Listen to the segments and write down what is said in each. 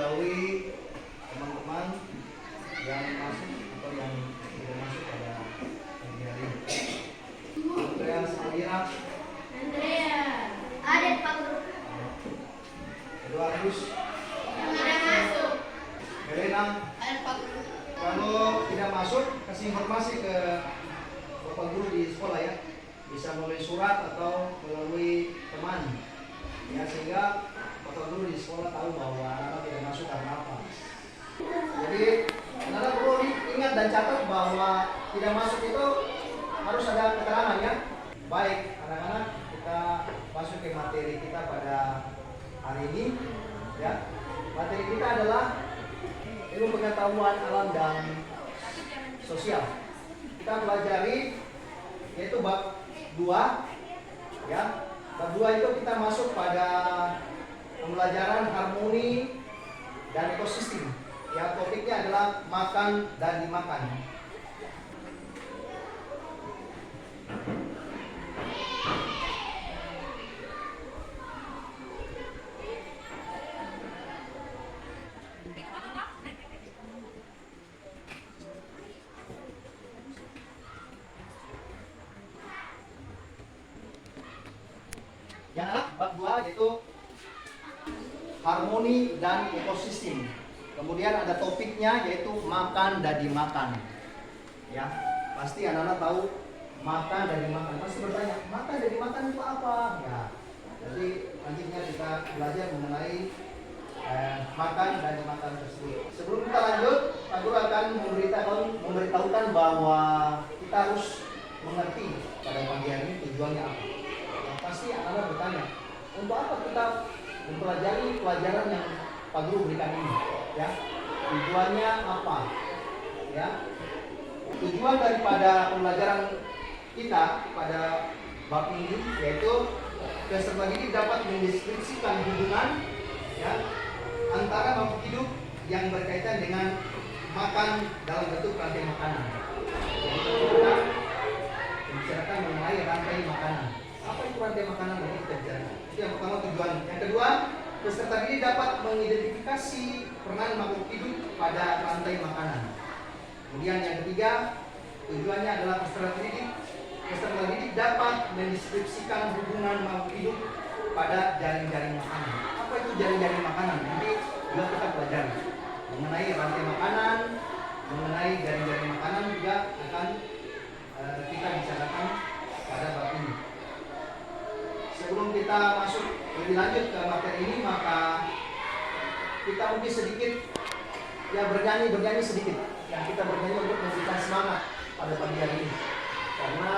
mendahului teman-teman yang masuk atau yang tidak masuk pada pagi hari ini. Andrea Salira. Andrea. Ada Pak Guru. Eduardus. Yang tidak masuk. Helena. Ada Pak Guru. Kalau tidak masuk, kasih informasi ke Bapak Guru di sekolah ya. Bisa melalui surat atau melalui teman. Ya, sehingga Bapak Guru di sekolah tahu bahwa anak tidak masuk karena apa. Jadi, anak perlu ingat dan catat bahwa tidak masuk itu harus ada keterangan ya. Baik, anak-anak, kita masuk ke materi kita pada hari ini ya. Materi kita adalah ilmu pengetahuan alam dan sosial. Kita pelajari yaitu bab 2 ya. Bab 2 itu kita masuk pada pembelajaran harmoni dan ekosistem. Ya, topiknya adalah makan dan dimakan. Yang bab 2 yaitu harmoni dan ekosistem. Kemudian ada topiknya yaitu makan dan dimakan. Ya, pasti anak-anak tahu makan dan dimakan. Pasti bertanya, makan dan dimakan itu apa? Ya, jadi nantinya kita belajar mengenai makan dan dimakan tersebut. Sebelum kita lanjut, Pak Guru akan memberitahukan bahwa kita harus mengerti pada pagi hari ini tujuannya apa. Pasti anak-anak bertanya, untuk apa kita mempelajari pelajaran yang Pak Guru berikan ini? Ya, tujuannya apa? Ya, tujuan daripada pembelajaran kita pada bab ini yaitu peserta didik dapat mendeskripsikan hubungan ya antara makhluk hidup yang berkaitan dengan makan dalam bentuk rantai makanan. Jadi kita membicarakan mengenai rantai makanan. Apa itu rantai makanan yang kita bicarakan? Itu yang pertama tujuan. Yang kedua, peserta didik dapat mengidentifikasi peran makhluk hidup pada rantai makanan. Kemudian yang ketiga, tujuannya adalah peserta didik dapat mendeskripsikan hubungan makhluk hidup pada jaring-jaring makanan. Apa itu jaring-jaring makanan? Nanti juga kita pelajari mengenai rantai makanan, mengenai jaring-jaring makanan juga akan kita bicarakan pada bab ini. Sebelum kita masuk lebih lanjut ke materi ini, maka kita mungkin sedikit ya bernyanyi sedikit. Ya, kita bernyanyi untuk memberikan semangat pada pagi hari ini. Karena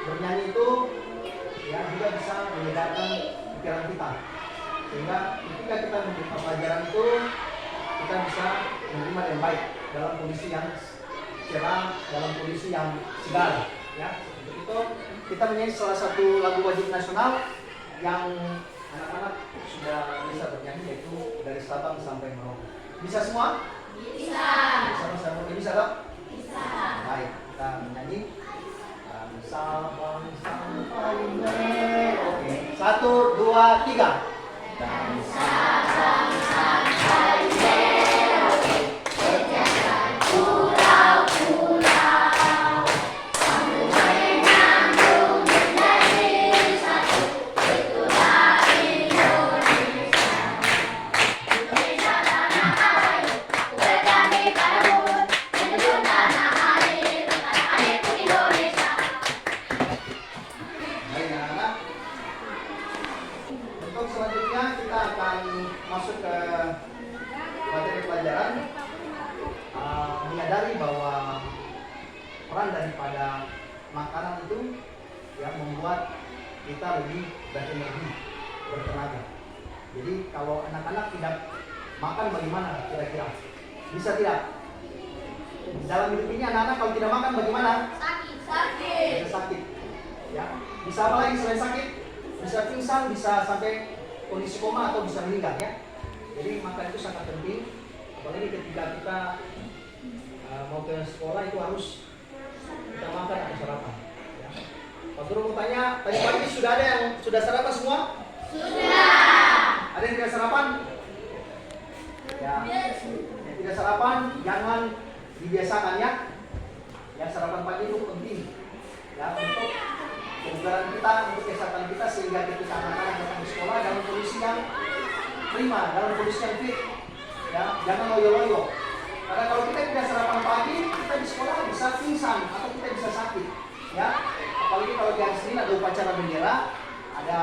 bernyanyi itu ya juga bisa menyegarkan pikiran kita. Sehingga ketika kita membuka pelajaran itu kita bisa menerima dengan baik dalam kondisi yang cerah, dalam kondisi yang segar. Ya, seperti itu. Kita menyanyi salah satu lagu wajib nasional yang anak-anak sudah bisa bernyanyi yaitu dari Sabang sampai Merauke. Bisa semua? Bisa. Bisa bisa dok? Bisa. Baik, kita menyanyi dari Sabang sampai Merauke. 1, 2, 3. Dari Sabang sampai Merauke, setiap pulau-pulau. Masuk ke materi pelajaran, menyadari bahwa peran daripada makanan itu ya membuat kita lebih berenergi, bertenaga. Jadi kalau anak-anak tidak makan bagaimana kira-kira? Bisa tidak? Dalam hidup ini anak-anak kalau tidak makan bagaimana? Sakit. Bisa sakit. Ya. Bisa apa lagi selain sakit? Bisa pingsan, bisa sampai kondisi koma atau bisa meninggal ya. Jadi makan itu sangat penting, apalagi ketika kita mau ke sekolah itu harus kita makan atau sarapan. Ya. Pak Guru mau tanya, tadi pagi sudah ada yang sudah sarapan semua? Sudah. Ada yang tidak sarapan? sarapan jangan dibiasakan ya. Ya, sarapan pagi itu penting. Ya, untuk kebugaran kita, untuk kesehatan kita, sehingga ketika anak-anak datang ke sekolah dalam kondisi yang prima, dalam kondisi yang fit. Ya, jangan loyo-loyo. Karena kalau kita tidak sarapan pagi, kita di sekolah bisa pingsan atau kita bisa sakit. Ya, apalagi kalau di hari Senin ada upacara bendera, ada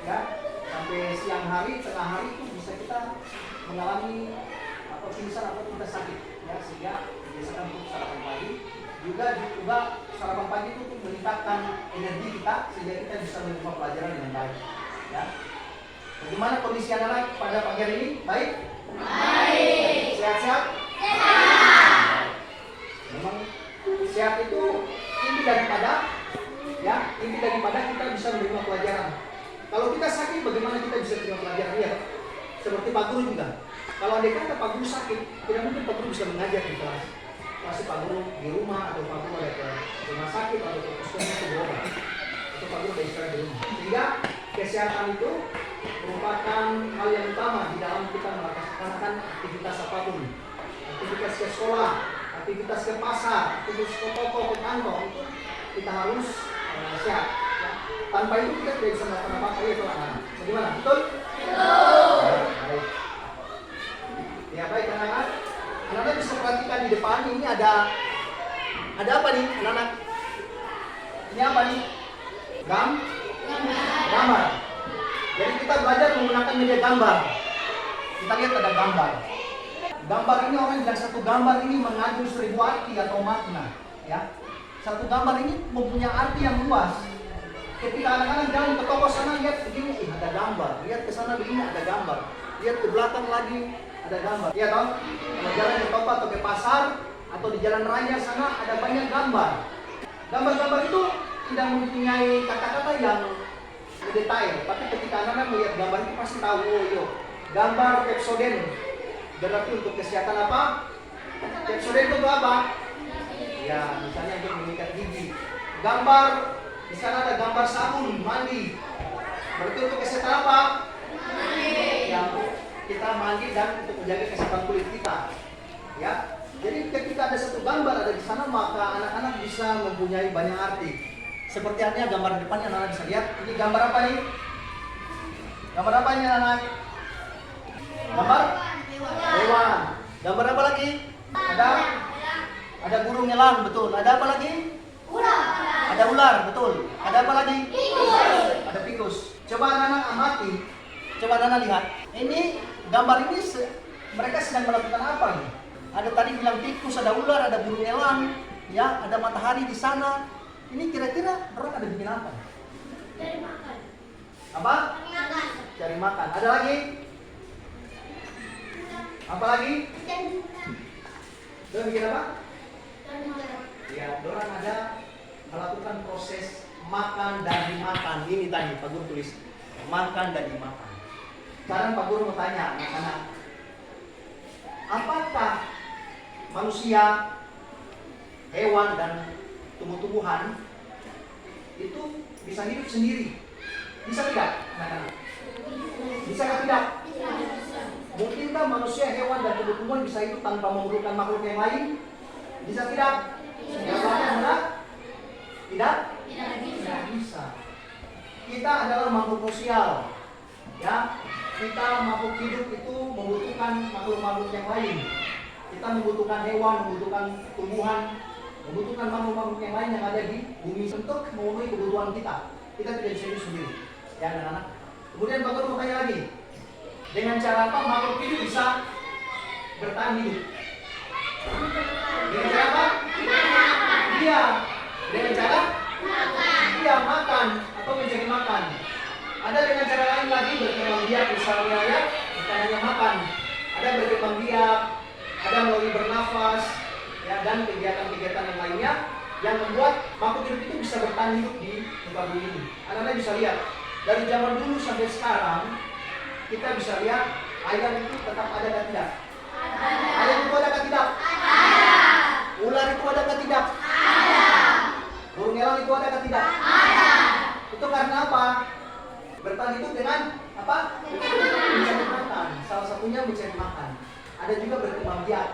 ya sampai siang hari, tengah hari itu bisa kita mengalami atau pingsan atau kita sakit. Ya, sehingga biasakan untuk sarapan pagi. Juga sarapan pagi itu untuk meningkatkan energi kita sehingga kita bisa menerima pelajaran dengan baik. Ya. Bagaimana kondisi anak-anak pada pagi hari ini? Baik? Baik. Sehat-sehat? Sehat. Memang sehat itu inti daripada kita bisa menerima pelajaran. Kalau kita sakit, bagaimana kita bisa menerima pelajaran? Ya, seperti Pak Guru juga. Kalau andai kata Pak Guru sakit, tidak mungkin Pak Guru bisa mengajar di kelas. Pasti Pak Guru di rumah atau Pak Guru ada ke rumah sakit atau ke puskesmas atau berobat. Atau Pak Guru ada istirahat di rumah. Sehingga kesehatan itu merupakan hal yang utama di dalam kita melaksanakan aktivitas apapun. Aktivitas ke sekolah, aktivitas ke pasar, aktivitas ke toko, ke kantor, itu kita harus sehat. Ya. Tanpa itu kita tidak bisa melakukan apa-apa ya anak-anak. Bagaimana? Betul? Betul. Baik. Ya baik anak-anak. Anak-anak bisa perhatikan di depan ini ada apa nih anak-anak? Ini apa nih? Gambar. Jadi kita belajar menggunakan media gambar. Kita lihat ada gambar. Gambar ini orang bilang satu gambar ini mengandung 1000 arti atau makna. Ya, satu gambar ini mempunyai arti yang luas. Ketika anak-anak jalan ke toko sana lihat begini, ada gambar. Lihat ke sana begini ada gambar. Lihat ke belakang lagi ada gambar. Iya toh? Kalau jalan ke toko atau ke pasar atau di jalan raya sana ada banyak gambar. Gambar-gambar itu tidak mempunyai kata-kata yang detail, tapi ketika anak-anak melihat gambar itu pasti tahu, oh yo, gambar Pepsodent berarti untuk kesehatan apa? Pepsodent itu apa? Ya, misalnya untuk meningkat gigi. Gambar, di sana ada gambar sabun mandi, berarti untuk kesehatan apa? Yang kita mandi dan untuk menjaga kesehatan kulit kita. Ya, jadi ketika ada satu gambar ada di sana maka anak-anak bisa mempunyai banyak arti. Seperti halnya gambar di depannya anak-anak bisa lihat. Ini gambar apa nih? Gambar apa ini anak-anak? Gambar? Hewan. Gambar apa lagi? Ada burung elang, betul. Ada apa lagi? Ada ular, betul. Ada apa lagi? Ada tikus. Coba anak-anak amati. Coba anak-anak lihat. Ini gambar ini mereka sedang melakukan apa nih? Ada tadi bilang tikus, ada ular, ada burung elang, ya, ada matahari di sana. Ini kira-kira orang ada bikin apa? Cari makan. Apa? Cari makan. Cari makan. Ada lagi? Apa lagi? Dorang bikin apa? Cari makan. Ya, dorang ada melakukan proses makan dan dimakan. Ini tadi Pak Guru tulis makan dan dimakan. Sekarang Pak Guru mau tanya anak-anak, apakah manusia, hewan dan tumbuh-tumbuhan itu bisa hidup sendiri? Bisa tidak? Bisa atau tidak? Mungkinkah manusia, hewan dan tumbuh-tumbuhan bisa hidup tanpa memerlukan makhluk yang lain? Bisa tidak? Jawabannya adalah tidak? Tidak bisa. Kita adalah makhluk sosial. Ya, kita makhluk hidup itu membutuhkan makhluk-makhluk yang lain. Kita membutuhkan hewan, membutuhkan tumbuhan, membutuhkan makhluk-makhluk yang lain yang ada di bumi untuk memenuhi kebutuhan kita. Kita tidak bisa hidup sendiri. Ya anak-anak. Kemudian Pak Guru mau tanya lagi. Dengan cara apa makhluk hidup bisa bertahan hidup? Dengan cara apa? Iya. Dengan cara? Makan. Iya, makan atau mencari makan. Ada dengan cara lain lagi berkembang biak misalnya ya, bukan hanya makan. Ada berkembang biak, ada melalui bernafas, ya, dan kegiatan-kegiatan yang lainnya yang membuat makhluk hidup itu bisa bertahan hidup di muka bumi ini. Anak-anak bisa lihat dari zaman dulu sampai sekarang kita bisa lihat ayam itu tetap ada atau tidak? Ada. Ayam itu ada atau tidak? Ada. Ular itu ada atau tidak? Ada. Burung elang itu ada atau tidak? Ada. Itu karena apa? Bertahan hidup dengan apa? Mencari makan. Salah satunya mencari makan. Ada juga berkembang biak.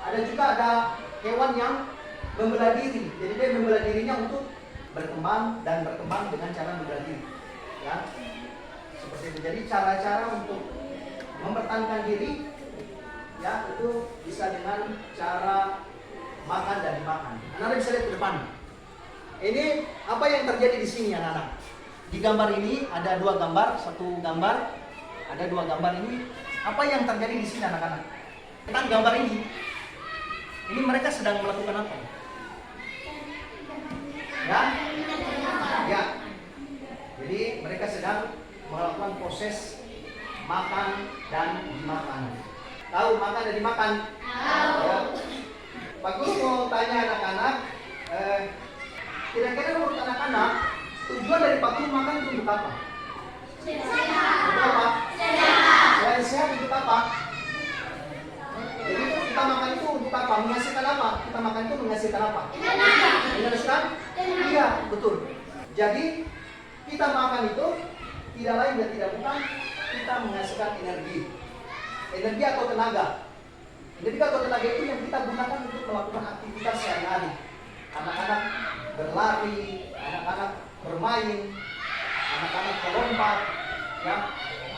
Ada juga ada hewan yang membelah diri. Jadi dia membelah dirinya untuk berkembang dan berkembang dengan cara membelah diri. Ya. Seperti itu. Jadi cara-cara untuk mempertahankan diri ya itu bisa dengan cara makan dan dimakan. Anak-anak bisa lihat ke depan. Ini apa yang terjadi di sini anak-anak? Di gambar ini ada dua gambar, satu gambar ada dua gambar ini. Apa yang terjadi di sini anak-anak? Tentang gambar ini mereka sedang melakukan apa? Ya? Ya. Jadi mereka sedang melakukan proses makan dan dimakan. Tahu makan dan dimakan? Tahu. Ya. Pak Guru mau tanya anak-anak, kira-kira menurut anak-anak tujuan dari Pak Guru makan itu untuk apa? Sehat. Untuk apa? Sehat. Selain sehat untuk apa? Jadi kita makan itu untuk apa? Menghasilkan apa? Kita makan itu menghasilkan apa? Menghasilkan? Iya, betul. Jadi kita makan itu tidak lain dan tidak bukan kita menghasilkan energi. Energi atau tenaga. Energi atau tenaga itu yang kita gunakan untuk melakukan aktivitas sehari-hari. Anak-anak berlari, anak-anak bermain, anak-anak melompat, ya,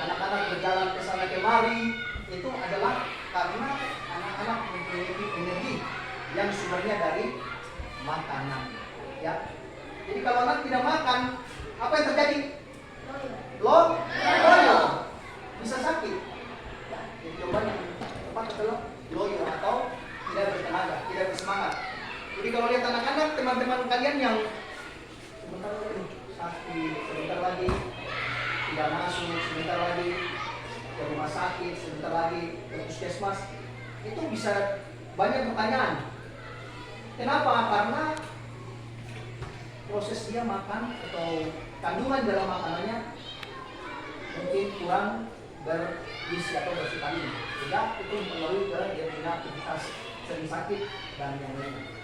anak-anak berjalan ke sana kemari, itu adalah karena anak-anak memiliki energi yang sumbernya dari makanan. Ya. Jadi kalau anak tidak makan, apa yang terjadi? Loyo. Bisa sakit. Ya, jadi jawaban yang tepat adalah loyo atau tidak bertenaga, tidak bersemangat. Jadi kalau lihat anak-anak, teman-teman kalian yang sebentar lagi sakit, sebentar lagi tidak masuk, sebentar lagi ke rumah sakit, sebentar lagi ke puskesmas, itu bisa banyak pertanyaan. Kenapa? Karena proses dia makan atau kandungan dalam makanannya mungkin kurang bergizi atau bervitamin, sehingga itu mempengaruhi ke dia punya aktivitas sering sakit dan yang lainnya.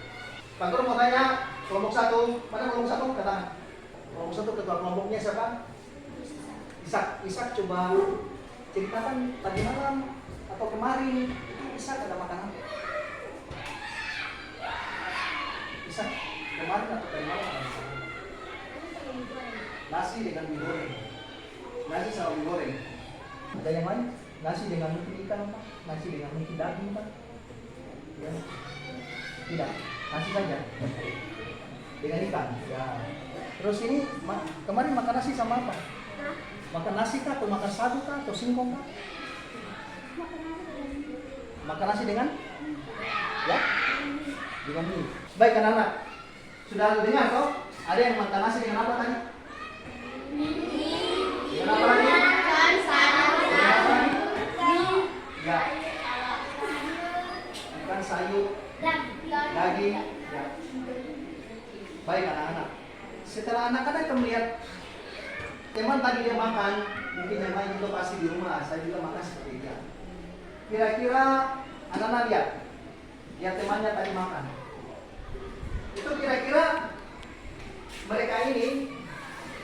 Pak Guru mau tanya, kelompok 1, mana kelompok 1? Katakan. Kelompok 1 ketua kelompoknya siapa? Ishak coba ceritakan tadi malam atau kemarin itu Ishak ada makan apa? Ishak kemarin atau tadi malam ada makan apa? Nasi dengan mie goreng. Nasi sama mie goreng. Ada yang lain? Nasi dengan mungkin ikan apa? Nasi dengan mungkin daging apa? Ya. Tidak. Nasi saja dengan ikan. Ya. Terus ini kemarin makan nasi sama apa? Makan nasi kah atau makan sagu kah atau singkong kah? Makan nasi dengan? Ya? Dengan mie. Baik anak-anak. Sudah dengar toh? Ada yang makan nasi dengan apa tadi? Dengan apa lagi? Dengan apa lagi? Ya. Ikan, sayur, daging. Ya. Baik anak-anak. Setelah anak-anak melihat teman tadi dia makan, mungkin yang lain juga pasti di rumah, saya juga makan seperti dia. Kira-kira anak-anak lihat temannya tadi makan. Itu kira-kira mereka ini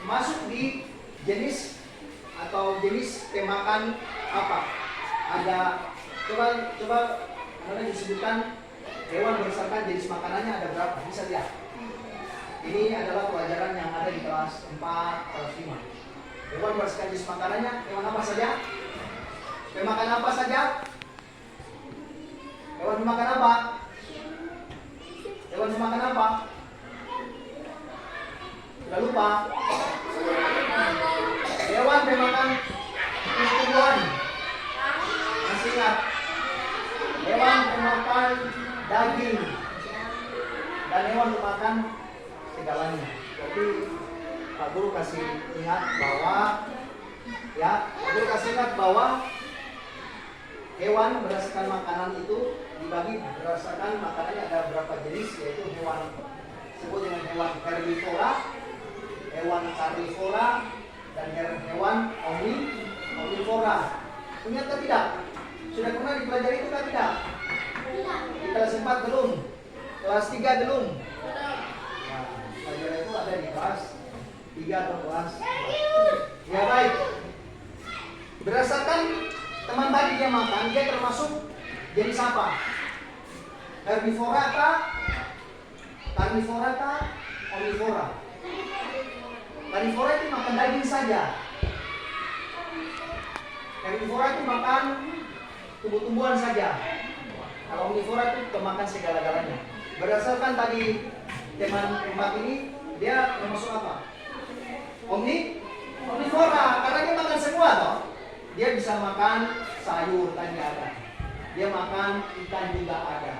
masuk di jenis atau jenis pemakan apa? Ada coba anak-anak disebutkan hewan berdasarkan jenis makanannya ada berapa? Bisa lihat. Ini adalah pelajaran yang ada di kelas 4, kelas 5. Hewan berdasarkan jenis makanannya, hewan apa saja? Pemakan apa saja? Hewan pemakan apa? Hewan pemakan apa? Sudah lupa? Hewan pemakan tumbuhan. Masih ingat? Hewan pemakan daging. Dan hewan pemakan segalanya. Jadi Pak Guru kasih ingat bahwa hewan berdasarkan makanan itu dibagi berdasarkan makanannya ada berapa jenis, yaitu hewan disebut dengan hewan herbivora, hewan karnivora, dan hewan omnivora. Ingat atau tidak? Sudah pernah dipelajari itu atau tidak? Di kelas 4 belum? Kelas 3 belum? Nah, pelajaran itu ada di kelas 3 atau kelas 4. Ya baik. Berdasarkan teman tadi dia makan, dia termasuk jenis apa? Herbivora kah? Karnivora kah? Omnivora? Karnivora itu makan daging saja. Herbivora itu makan tumbuh-tumbuhan saja. Kalau omnivora itu makan segala-galanya. Berdasarkan tadi teman empat ini, dia termasuk apa? Omnivora, karena dia makan semua toh. Dia bisa makan sayur tadi ada. Dia makan ikan juga ada.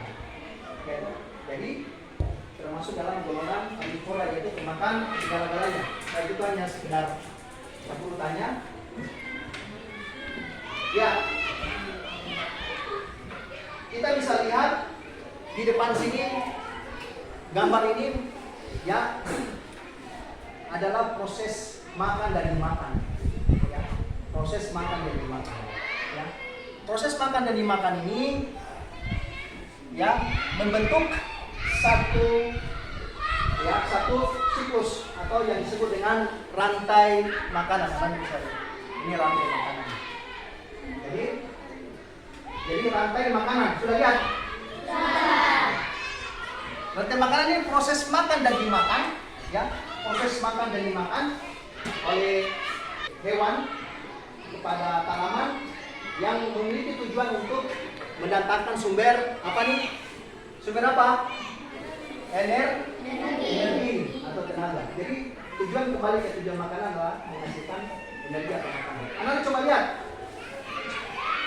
Oke, jadi termasuk dalam golongan omnivora, yaitu pemakan segala-galanya. Nah, itu hanya sekedar aku tanya. Ya, kita bisa lihat di depan sini gambar ini ya adalah proses makan dan dimakan. Ya, proses makan dan dimakan. Ya, proses makan dan dimakan ini ya membentuk satu siklus atau yang disebut dengan rantai makanan. Ini rantai makanan. Jadi rantai makanan sudah lihat? Rantai makanan ini proses makan dan dimakan, ya, proses makan dan dimakan oleh hewan kepada tanaman yang memiliki tujuan untuk mendatangkan sumber apa nih? Sumber apa? Energi atau tenaga. Jadi tujuan kembali ke tujuan makanan adalah menghasilkan energi atau makanan. Anak coba lihat.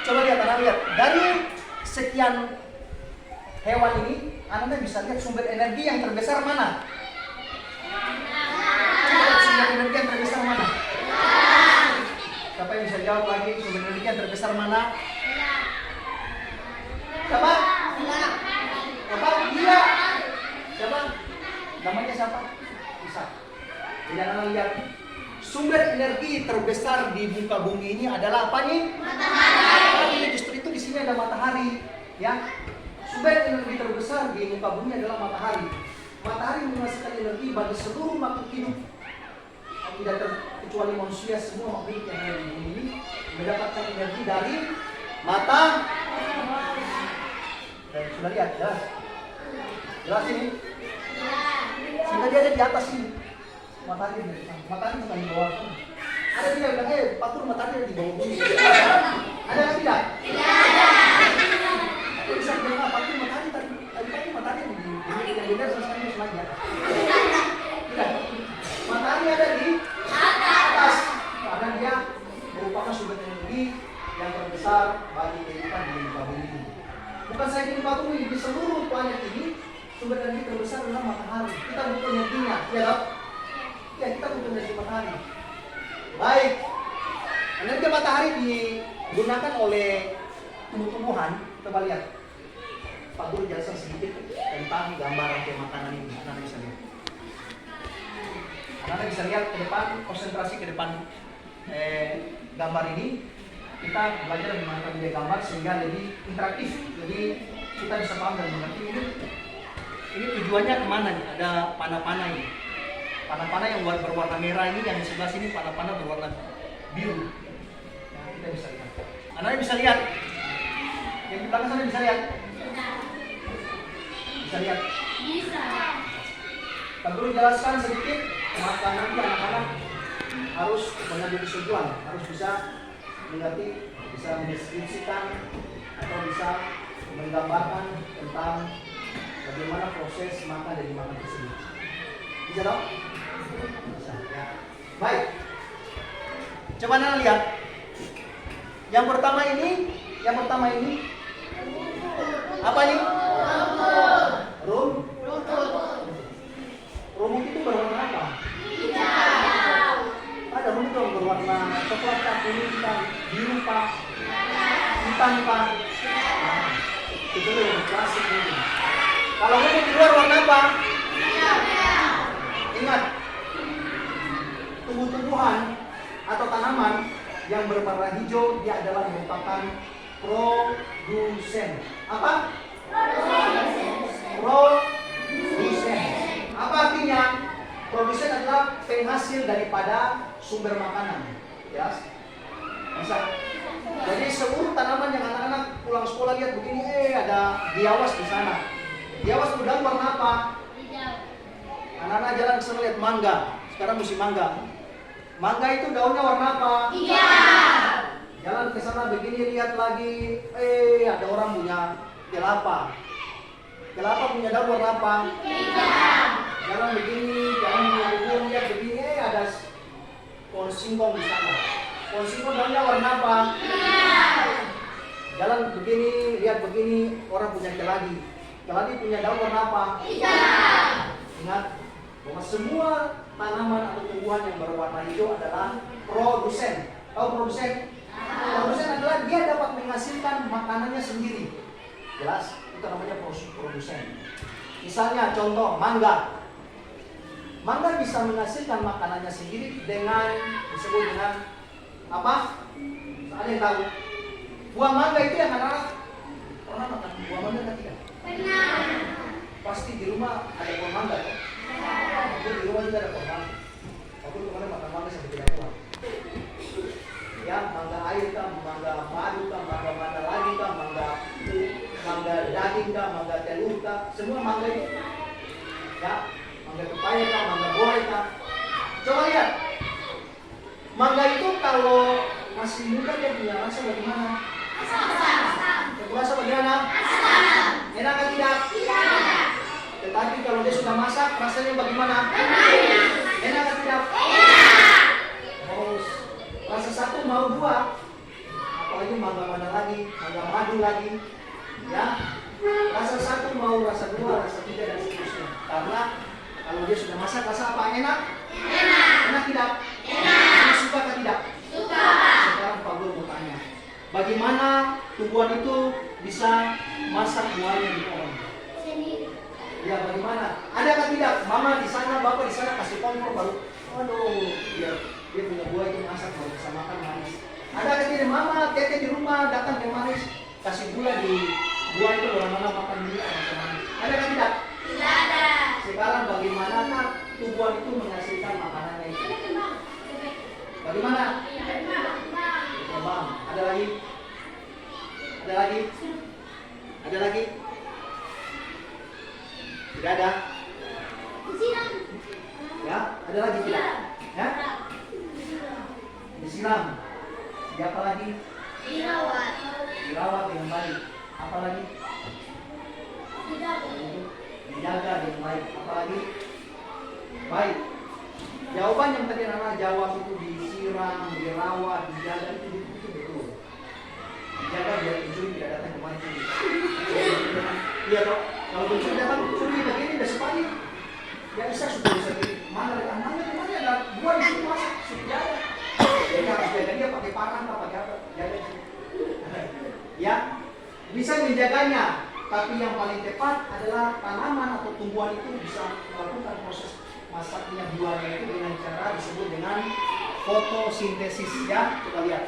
Anak lihat. Dari sekian hewan ini, Anda bisa lihat sumber energi yang terbesar mana? Coba lihat sumber energi yang terbesar mana? Siapa yang bisa jawab lagi sumber energi yang terbesar mana? Siapa? Apa? Iya. Siapa? Namanya siapa? Isa. Jadi Anda lihat sumber energi terbesar di muka bumi ini adalah apa nih? Matahari. Justru itu di sini ada matahari, ya. Sumber energi terbesar di muka bumi adalah matahari. Matahari menghasilkan energi bagi seluruh makhluk hidup. Tidak terkecuali manusia, semua makhluk yang ada di bumi ini mendapatkan energi dari matahari. Dan sudah lihat, jelas? Jelas ini? Sehingga dia ada di atas ini. Matahari bukan di bawah. Ada tidak bilang, Pak Tur, matahari ada di bawah bumi. Ada nggak tidak? Tidak. Bisa bilang, Pak Tur, matahari tadi matahari di bumi yang benar sesuai semuanya. Tidak. Matahari ada di atas. Karena dia merupakan sumber energi yang terbesar bagi kehidupan di muka bumi. Bukan saja di muka bumi, di seluruh planet ini sumber energi terbesar adalah matahari. Kita butuh energinya, ya. Ya, kita butuh energi matahari. Baik, energi matahari digunakan oleh tumbuh-tumbuhan. Coba lihat, Pak Guru jelaskan sedikit tentang gambar rantai makanan ini. Anda bisa lihat. Anda bisa lihat ke depan, konsentrasi ke depan gambar ini. Kita belajar menggunakan media gambar sehingga lebih interaktif. Jadi kita bisa paham dan mengerti ini tujuannya kemana nih? Ada panah-panah ini. Panah-panah yang berwarna merah ini, yang di sebelah sini panah-panah berwarna biru. Nah, kita bisa lihat. Anda bisa lihat. Yang di belakang sana bisa lihat. Bisa lihat. Bisa. Pak Guru jelaskan sedikit, maka nanti anak-anak harus mengambil kesimpulan, harus bisa mengerti, bisa mendeskripsikan atau bisa menggambarkan tentang bagaimana proses makan dan dimakan tersebut. Bisa dong? Bisa, ya. Baik. Coba Anda lihat. Yang pertama ini apa nih? Rumput itu berwarna apa? Hijau. Ada rumput yang berwarna coklat, kuning, biru, hitam, itu yang klasik ini. Kalau rumput di luar warna apa? Ingat, tumbuh-tumbuhan atau tanaman yang berwarna hijau dia adalah merupakan produsen. Apa? Produsen. Apa artinya? Produsen adalah penghasil daripada sumber makanan. Jelas? Bisa? Jadi seluruh tanaman yang anak-anak pulang sekolah lihat begini, ada biawas di sana. Jawa daun warna apa? Hijau. Anak-anak jalan ke sana lihat mangga. Sekarang musim mangga. Mangga itu daunnya warna apa? Hijau. Jalan ke sana begini lihat lagi, ada orang punya kelapa. Kelapa punya daun warna apa? Hijau. Jalan begini, jalan begini, lihat begini, ada pohon singkong di sana. Pohon singkong daunnya warna apa? Hijau. Jalan begini, lihat begini, orang punya keladi. Keladi punya daun warna apa? Hijau. Ingat bahwa semua tanaman atau tumbuhan yang berwarna hijau adalah produsen. Tahu produsen? Produsen adalah dia dapat menghasilkan makanannya sendiri. Jelas? Itu namanya produsen. Misalnya contoh mangga. Mangga bisa menghasilkan makanannya sendiri dengan disebut dengan apa? Ada yang tahu? Buah mangga itu yang anak-anak pernah makan buah mangga kan tidak? Pernah. Pasti di rumah ada buah mangga kan? Aku di rumah juga ada buah mangga. Aku kemarin makan mangga sampai tidak kuat. Ya, mangga air kah, mangga madu kah, mangga lagi kah, mangga daging kah, mangga telur kah, semua mangga itu. Ya, mangga pepaya kah, mangga borai kah. Coba lihat. Mangga itu kalau masih muda dia punya rasa bagaimana? Rasa bagaimana? Enak kan tidak? Tetapi kalau dia sudah masak, rasanya bagaimana? Enak kan tidak? Rasa satu mau dua, apalagi mangga mana lagi, mangga madu lagi, ya. Rasa satu mau rasa dua, rasa tiga dan seterusnya. Karena kalau dia sudah masak, rasa apa? Enak? Enak tidak? Enak. Suka atau tidak? Suka. Sekarang Pak Guru mau tanya, bagaimana tumbuhan itu bisa masak buahnya di pohon? Ya bagaimana? Ada atau tidak? Mama di sana, bapak di sana kasih kompor baru. Waduh, dia punya buah itu masak baru bisa makan manis. Ada atau tidak? Mama, tete di rumah datang ke manis, kasih gula di buah itu orang-orang makan gula rasa manis. Ada atau tidak? Tidak ada. Sekarang bagaimana tumbuhan itu menghasilkan makanannya itu? Bagaimana? Bang, ada lagi? Ada lagi? Ada lagi? Tidak ada? Ya, ada lagi tidak? Ya? Disiram. Siapa lagi? Dirawat. Dirawat dengan baik. Apa lagi? Dijaga dengan baik. Apa lagi? Baik. Jawaban yang tadi anak jawab itu disiram, dirawat, dijaga itu betul. Dijaga biar pencuri tidak datang kemari. Iya toh. Kalau pencuri datang, pencuri begini udah sepagi. Ya bisa sudah bisa gini. Mana ada buah di sini masak, sudah jaga. Jadi harus jaga dia pakai parang atau pakai apa? Jaga. Ya, bisa menjaganya. Tapi yang paling tepat adalah tanaman atau tumbuhan itu bisa melakukan proses masaknya buahnya itu dengan cara disebut dengan fotosintesis ya. Coba lihat.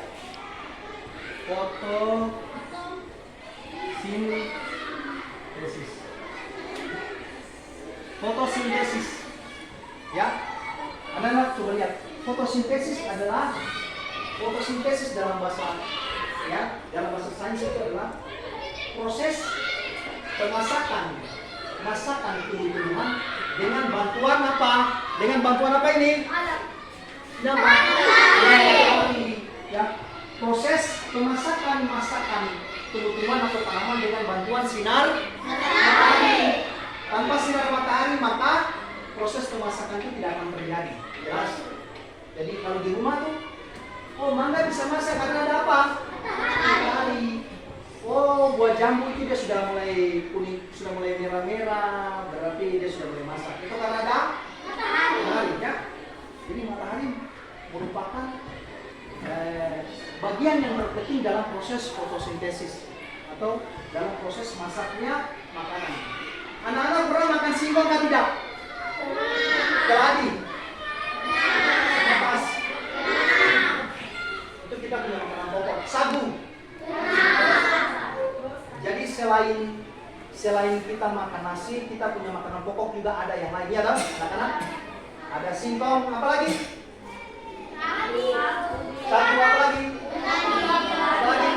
Fotosintesis. Fotosintesis. Ya. Anak-anak coba lihat. Fotosintesis dalam bahasa dalam bahasa sains itu adalah proses masakan tumbuh-tumbuhan dengan bantuan apa? Dengan bantuan apa ini? Ya, proses masakan tumbuh-tumbuhan atau tanaman dengan bantuan sinar matahari. Tanpa sinar matahari maka proses pemasakan itu tidak akan terjadi. Jelas? Jadi kalau di rumah tuh, mangga bisa masak karena ada apa? Matahari. Buah jambu itu dia sudah mulai kuning, sudah mulai merah-merah, berarti dia sudah mulai masak. Itu karena ada matahari ya. Jadi matahari merupakan bagian yang terpenting dalam proses fotosintesis atau dalam proses masaknya makanan. Anak-anak pernah makan singkong atau tidak? Keladi. Napas. Itu kita punya makanan pokok. Sagu. Jadi selain kita makan nasi, kita punya makanan pokok juga ada yang lainnya, kan? Anak-anak? Ada singkong, apa lagi? Sagu apa lagi? Apa lagi?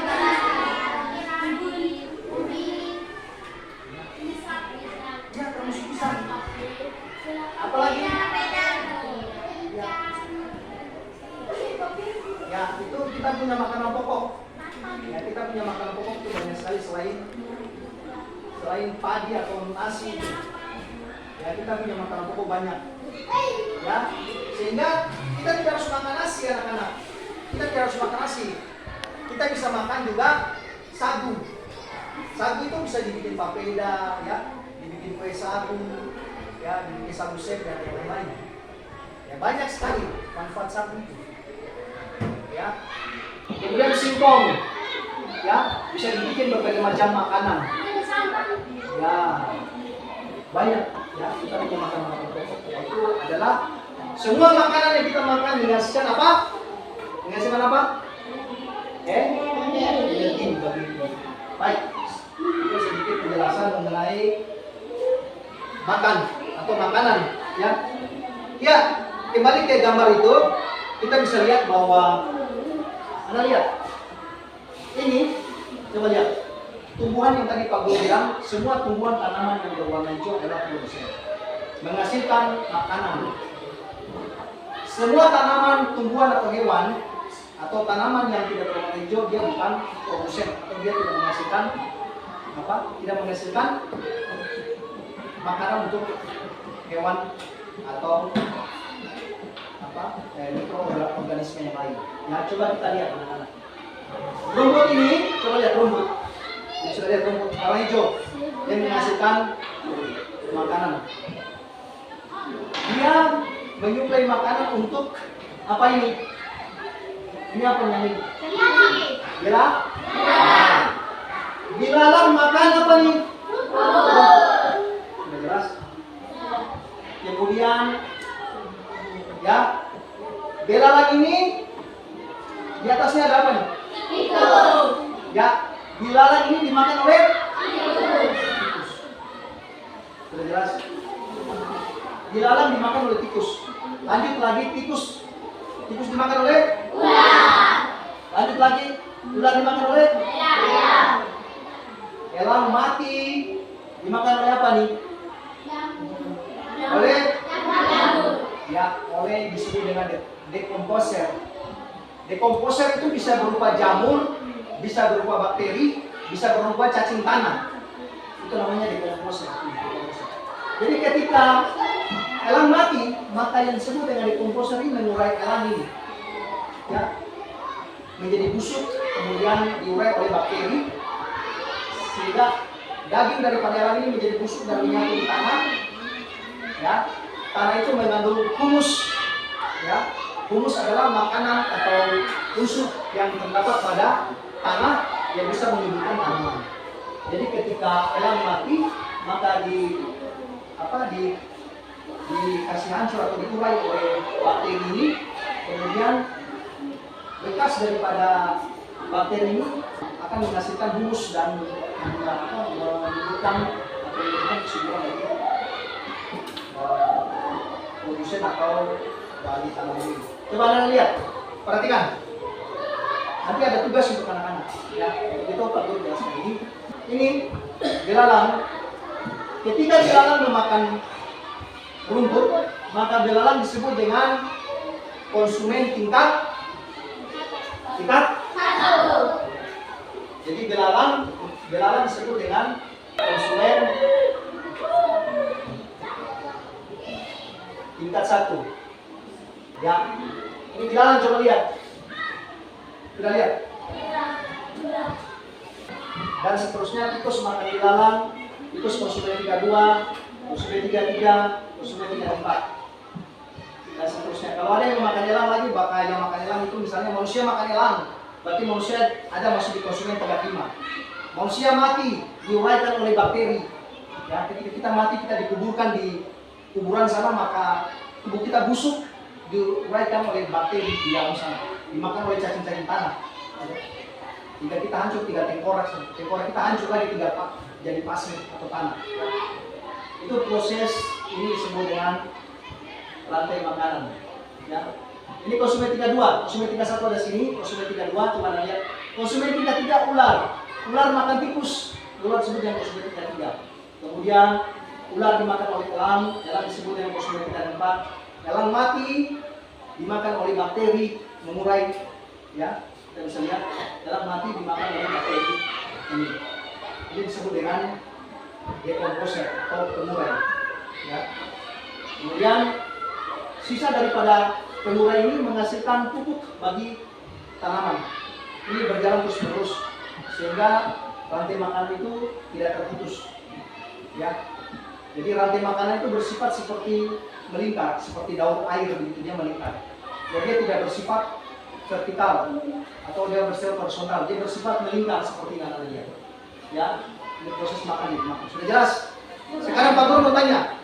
kita punya makanan pokok itu banyak sekali selain padi atau nasi itu. Ya, kita punya makanan pokok banyak. Ya, sehingga kita tidak harus makan nasi anak-anak. Kita tidak harus makan nasi. Kita bisa makan juga sagu. Sagu itu bisa dibikin papeda, ya, dibikin kue sagu, ya, dibikin sagu sep dan yang lain-lain. Ya, banyak sekali manfaat sagu itu. Ya. Kemudian singkong, ya, bisa dibikin berbagai macam makanan. Ya, banyak, ya, kita punya makanan pokok. Itu adalah semua makanan yang kita makan menghasilkan apa? Menghasilkan apa? Energi bagi tubuh. Baik, itu sedikit penjelasan mengenai makan atau makanan, ya. Ya, kembali ke gambar itu, kita bisa lihat bahwa Anda lihat, ini coba lihat, tumbuhan yang tadi Pak Guru bilang, semua tumbuhan tanaman yang berwarna hijau adalah produsen, menghasilkan makanan. Semua tanaman, tumbuhan atau hewan atau tanaman yang tidak berwarna hijau dia bukan produsen atau dia tidak menghasilkan apa? Tidak menghasilkan makanan untuk hewan atau mikroorganisme yang lain. Nah, coba kita lihat anak-anak. Rumput ini, coba lihat rumput. Ini sudah lihat rumput warna hijau yang menghasilkan makanan. Dia menyuplai makanan untuk apa ini? Ini apa yang ini? Bila? Bilalang makan apa nih? Sudah jelas. Kemudian ya, belalang ini di atasnya ada apa nih? Tikus. Ya, belalang ini dimakan oleh tikus. Sudah jelas. Belalang dimakan oleh tikus. Lanjut lagi, tikus dimakan oleh ular. Lanjut lagi, ular dimakan oleh elang. Elang mati dimakan oleh apa nih? Oleh ya, oleh disebut dengan dekomposer. Dekomposer itu bisa berupa jamur, bisa berupa bakteri, bisa berupa cacing tanah. Itu namanya dekomposer. Jadi ketika elang mati, maka yang disebut dengan dekomposer ini mengurai elang ini, ya, menjadi busuk, kemudian diurai oleh bakteri, sehingga daging daripada elang ini menjadi busuk dan menyatu di tanah. Ya, tanah itu mengandung humus. Ya, humus adalah makanan atau unsur yang terdapat pada tanah yang bisa menyuburkan tanaman. Jadi ketika elang mati, maka dikasih hancur atau diurai oleh bakteri ini, kemudian bekas daripada bakteri ini akan menghasilkan humus dan menyuburkan kesuburan dari produsen atau dari tanaman ini. Coba Anda lihat, perhatikan. Nanti ada tugas untuk anak-anak. Ya, itu Pak Guru jelaskan ini. Ini belalang. Ketika belalang memakan rumput, maka belalang disebut dengan konsumen tingkat 1. Jadi belalang disebut dengan konsumen tingkat 1. Ya, ini belalang, coba lihat. Sudah lihat? Dan seterusnya, tikus makan belalang, tikus konsumen 32, konsumen 33, konsumen 34. Dan seterusnya. Kalau ada yang makan elang lagi, bakal yang makan elang itu misalnya manusia makan elang, berarti manusia ada masuk di konsumen 35. Manusia mati diuraikan oleh bakteri. Ya, ketika kita mati, kita dikuburkan di kuburan sana, maka tubuh kita busuk, diuraikan oleh bakteri di dalam sana, dimakan oleh cacing-cacing tanah. Jika kita hancur, 3 tengkorak kita hancur lagi, 3 jadi pasir atau tanah. Itu proses ini disebut dengan rantai makanan. Ya. Ini konsumen 32, konsumen 31 ada sini, konsumen 32 coba lihat. Konsumen 33 ular. Ular makan tikus, ular disebut dengan konsumen 33. Kemudian ular dimakan oleh elang disebut dengan konsumen 34. Elang mati dimakan oleh bakteri, mengurai, ya. Kita bisa lihat dalam mati dimakan oleh bakteri ini. Ini disebut dengan decomposer atau pengurai. Ya. Kemudian sisa daripada pengurai ini menghasilkan pupuk bagi tanaman. Ini berjalan terus-menerus sehingga rantai makanan itu tidak terputus. Ya. Jadi rantai makanan itu bersifat seperti melingkar, seperti daun air begitu dia melingkar. Jadi dia tidak bersifat vertikal atau dia bersifat horizontal, dia bersifat melingkar seperti yang ada dia. Ya, ini proses makan itu. Sudah jelas? Sekarang Pak Guru mau tanya,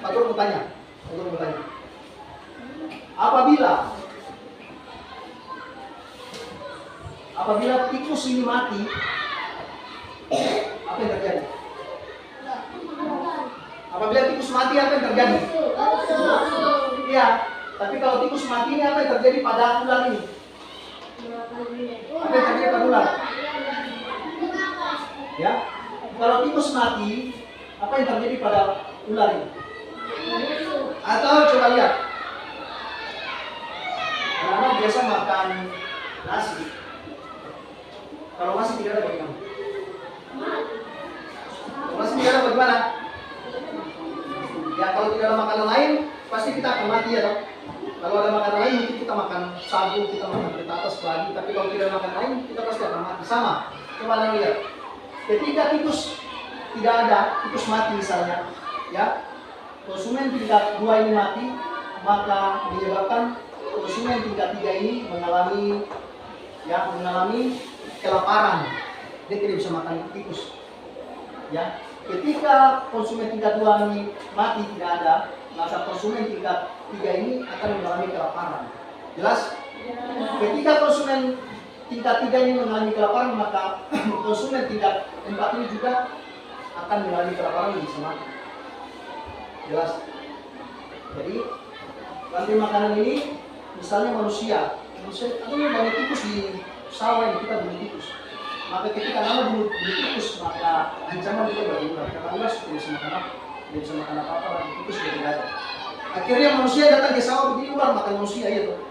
apabila tikus ini mati, apa yang terjadi? Apabila tikus mati, apa yang terjadi? Iya, tapi kalau tikus mati ini apa yang terjadi pada ular ini? Apa yang terjadi pada ular? Ya, kalau tikus mati, apa yang terjadi pada ular ini? Atau coba lihat, anak biasa makan nasi. Kalau nasi tidak ada bagaimana? Kalau nasi tidak ada bagaimana? Ya kalau tidak ada makanan lain, pasti kita akan mati ya toh. Kalau ada makanan lain, mungkin kita makan sagu, kita makan petatas lagi. Tapi kalau tidak ada makanan lain, kita pasti akan mati. Sama. Coba anda lihat. Ketika tikus tidak ada, tikus mati misalnya, ya konsumen tingkat 2 ini mati, maka menyebabkan konsumen tingkat 3 ini mengalami kelaparan. Dia tidak bisa makan tikus. Ya. Ketika konsumen tingkat 2 ini mati tidak ada, maka konsumen tingkat 3 ini akan mengalami kelaparan. Jelas? Ketika konsumen tingkat 3 ini mengalami kelaparan, maka konsumen tingkat 4 ini juga akan mengalami kelaparan dan bisa mati. Jelas? Jadi rantai makanan ini misalnya manusia atau banyak tikus di sawah yang kita bunuh tikus. Maka ketika nama bunuh tikus, maka ancaman itu bagi ular. Karena ular tidak bisa makan apa, tidak bisa makan apa-apa, lagi tikus sudah tidak ada. Akhirnya manusia datang ke sawah begini, ular makan manusia ya tuh.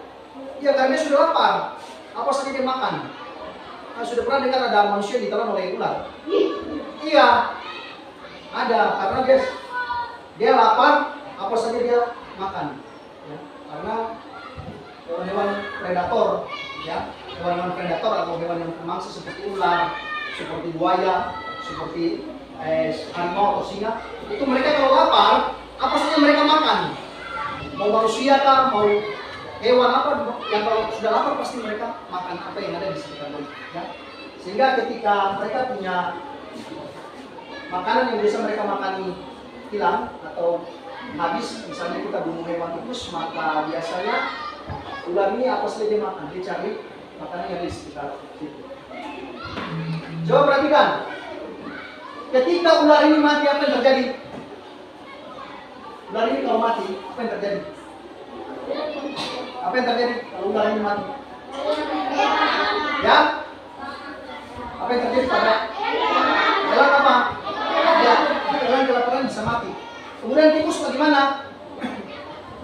Iya, karena dia sudah lapar. Apa saja dia makan. Nah, sudah pernah dengar ada manusia ditelan oleh ular? Iya, ada. Karena dia lapar, apa saja dia makan. Ya, karena hewan-hewan predator, ya, hewan-hewan predator atau hewan yang pemangsa seperti ular, seperti buaya, seperti harimau atau singa, itu mereka kalau lapar, apa saja mereka makan. Mau manusia kah, mau hewan apa, yang kalau sudah lapar pasti mereka makan apa yang ada di sekitar mereka. Ya. Sehingga ketika mereka punya makanan yang biasa mereka makani hilang atau habis, misalnya kita bunuh hewan tikus, maka biasanya ular ini apa saja dia makan, dia cari makanan yang di sekitar situ. Coba perhatikan, ketika ular ini mati apa yang terjadi? Ular ini kalau mati, apa yang terjadi? Apa yang terjadi kalau ular ini mati? Ya? Apa yang terjadi pada elang apa? Ya, elang kelaparan bisa mati. Kemudian tikus bagaimana?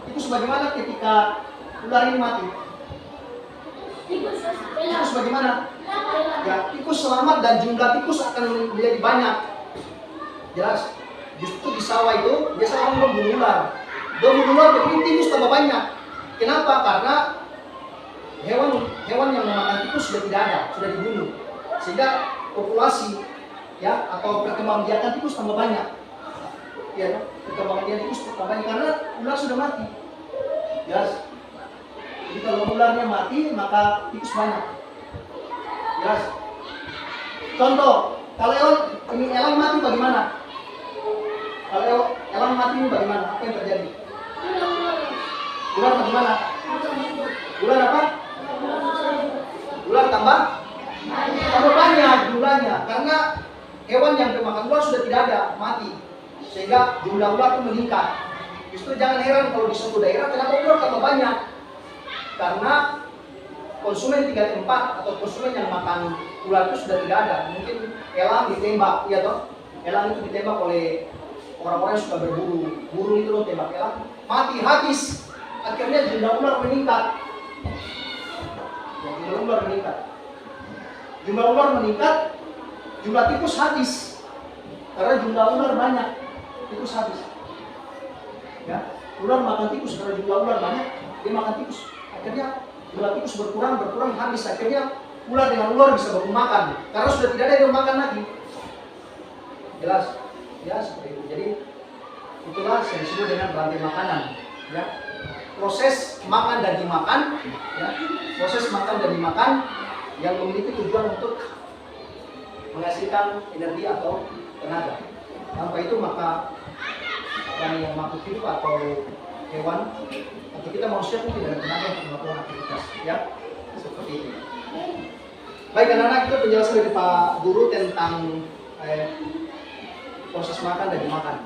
Tikus bagaimana ketika ular ini mati? Tikus bagaimana? Ya, tikus selamat dan jumlah tikus akan menjadi banyak. Jelas? Justru di sawah itu biasa orang membunuh ular. Membunuh ular tapi tikus tambah banyak. Kenapa? Karena hewan yang memakan tikus sudah tidak ada, sudah dibunuh. Sehingga populasi ya atau perkembangbiakan tikus tambah banyak. Ya, perkembangbiakan tikus tambah banyak karena ular sudah mati. Jelas? Jadi kalau ularnya mati, maka tikus banyak. Jelas? Contoh, kalau elang mati bagaimana? Kalau elang mati ini bagaimana? Apa yang terjadi? Ular bagaimana? Ular apa? Ular tambah banyak jumlahnya karena hewan yang termakan ular sudah tidak ada, mati. Sehingga jumlah ular itu meningkat. Justru jangan heran kalau di suatu daerah kenapa ular tambah banyak. Karena konsumen tingkat 4 atau konsumen yang makan ular itu sudah tidak ada. Mungkin elang ditembak, ya toh? Elang itu ditembak oleh orang-orang yang suka berburu. Burung itu loh tembak elang, mati habis. Akhirnya jumlah ular meningkat. Ya, jumlah ular meningkat. Jumlah ular meningkat, jumlah tikus habis. Karena jumlah ular banyak, tikus habis. Ya, ular makan tikus karena jumlah ular banyak, dia makan tikus. Akhirnya jumlah tikus berkurang habis. Akhirnya ular dengan ular bisa baku makan karena sudah tidak ada yang makan lagi. Jelas? Ya, seperti itu. Jadi itulah yang disebut dengan rantai makanan. Ya, proses makan dan dimakan. Ya, proses makan dan dimakan yang memiliki tujuan untuk menghasilkan energi atau tenaga. Tanpa itu maka yang makhluk hidup atau hewan atau kita manusia pun tidak ada tenaga untuk melakukan aktivitas. Ya, seperti itu. Baik anak-anak, itu penjelasan dari Pak Guru tentang proses makan dan dimakan.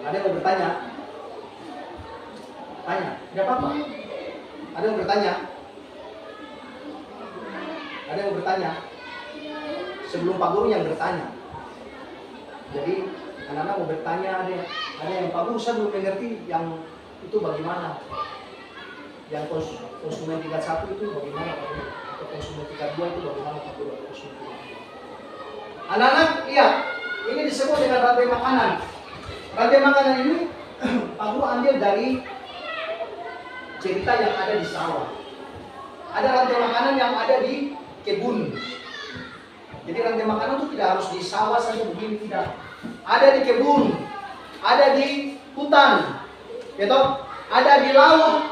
Ada yang mau bertanya? Tanya, tidak apa-apa. Ada yang bertanya? Ada yang bertanya? Sebelum Pak Guru yang bertanya. Jadi anak-anak mau bertanya, ada yang Pak Guru saya belum mengerti yang itu bagaimana? Yang konsumen tingkat 1 itu bagaimana Pak Guru? Atau konsumen tingkat 2 itu bagaimana Pak Guru? Anak-anak, lihat, ini disebut dengan rantai makanan. Rantai makanan ini Pak Guru ambil dari cerita yang ada di sawah. Ada rantai makanan yang ada di kebun. Jadi rantai makanan itu tidak harus di sawah saja begini, tidak. Ada di kebun, ada di hutan, gitu, ada di laut.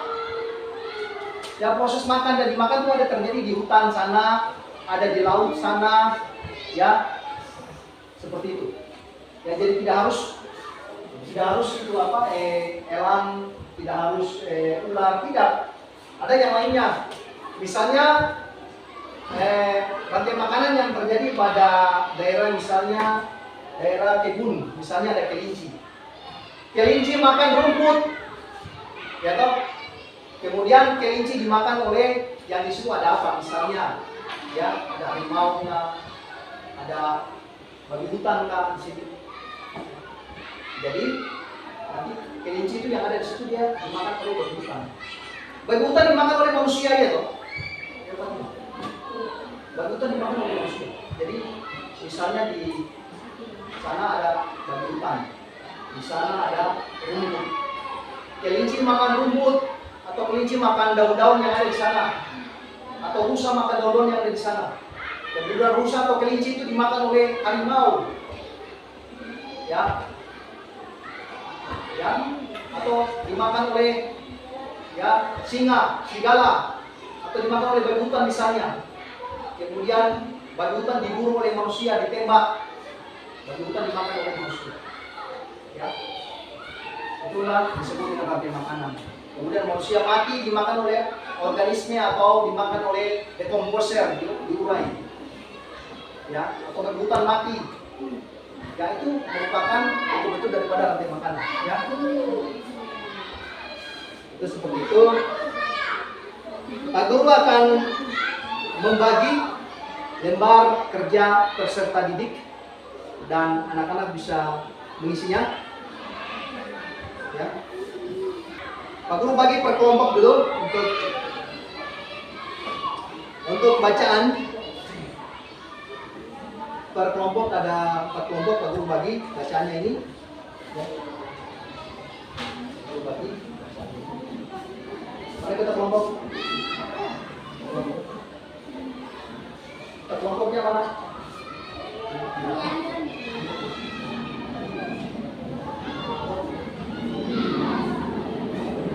Ya, proses makan dan dimakan itu ada terjadi di hutan sana, ada di laut sana, ya, seperti itu. Ya, jadi tidak harus itu apa, elang, tidak harus ular, tidak. Ada yang lainnya. Misalnya rantai makanan yang terjadi pada daerah misalnya daerah kebun, misalnya ada kelinci. Kelinci makan rumput, ya toh. Kemudian kelinci dimakan oleh yang di situ ada apa? Misalnya, ya ada harimau nggak, ada babi hutan nggak di situ. Jadi nanti kelinci itu yang ada di situ dia dimakan oleh babi hutan. Babi hutan dimakan oleh manusia ya toh. Babi hutan dimakan oleh manusia. Jadi misalnya di sana ada babi hutan, di sana ada rumput. Kelinci makan rumput atau kelinci makan daun-daun yang ada di sana, atau rusa makan daun-daun yang ada di sana. Dan bila rusa atau kelinci itu dimakan oleh harimau, ya, atau dimakan oleh ya singa, serigala, atau dimakan oleh babi hutan misalnya. Kemudian babi hutan diburu oleh manusia, ditembak. Babi hutan dimakan oleh manusia. Ya, itulah disebut dengan rantai makanan. Kemudian manusia mati dimakan oleh organisme atau dimakan oleh decomposer, diurai. Ya, atau babi hutan mati. Ya, itu merupakan betul-betul daripada rantai makanan. Ya, itu seperti itu. Pak Guru akan membagi lembar kerja peserta didik dan anak-anak bisa mengisinya. Ya. Pak Guru bagi per kelompok dulu untuk bacaan. Per kelompok ada 4 kelompok, Pak Guru bagi bacaannya ini. Ya. Pak Guru bagi. Mari kita kelompok. Kelompoknya mana?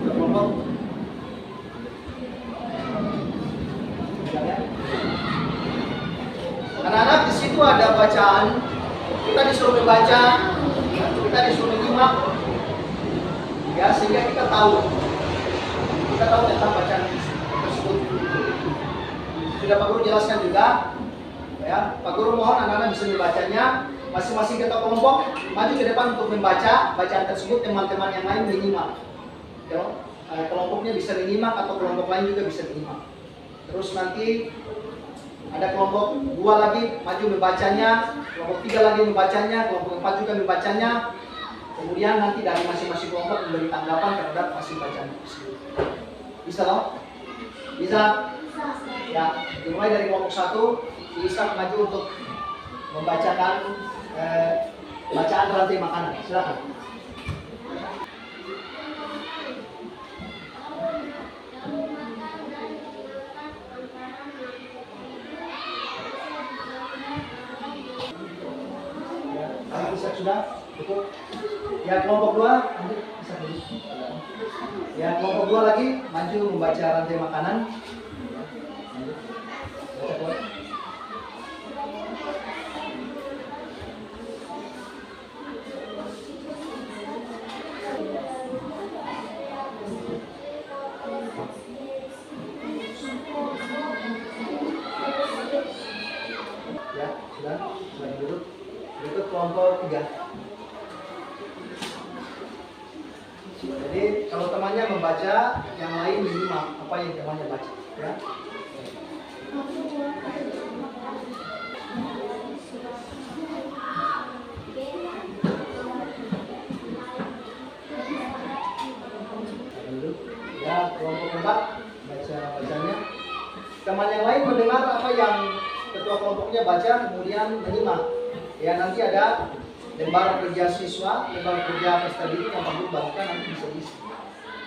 Kelompok. Anak-anak, di situ ada bacaan. Kita disuruh membaca, kita disuruh menyimak, ya, sehingga kita tahu tentang bacaan tersebut. Sudah Pak Guru jelaskan juga. Ya, Pak Guru mohon anak-anak bisa membacanya. Masing-masing kita kelompok maju ke depan untuk membaca bacaan tersebut. Teman-teman yang lain menyimak. Ya, kelompoknya bisa menyimak atau kelompok lain juga bisa menyimak. Terus nanti ada kelompok 2 lagi maju membacanya, kelompok 3 lagi membacanya, kelompok 4 juga membacanya. Kemudian nanti dari masing-masing kelompok memberi tanggapan terhadap hasil bacaan tersebut. Bisa loh? Bisa? Ya, dimulai dari kelompok 1, si Ishak maju untuk membacakan bacaan rantai makanan. Silakan. Ya, Ishak sudah cukup. Ya, kelompok 2, lanjut Ishak dulu. Ya, kelompok 2 lagi maju membaca rantai makanan. Lanjut. Baca keluar. Ya, sudah duduk. Berikut kelompok 3. Jadi kalau temannya membaca, yang lain menyimak apa yang temannya baca, ya. Duduk. Ya, kelompok 4 baca bacanya. Teman yang lain mendengar apa yang ketua kelompoknya baca, kemudian menyimak. Ya, nanti ada lembar kerja siswa, lembar kerja pesta diri yang perlu bagikan nanti bisa diisi.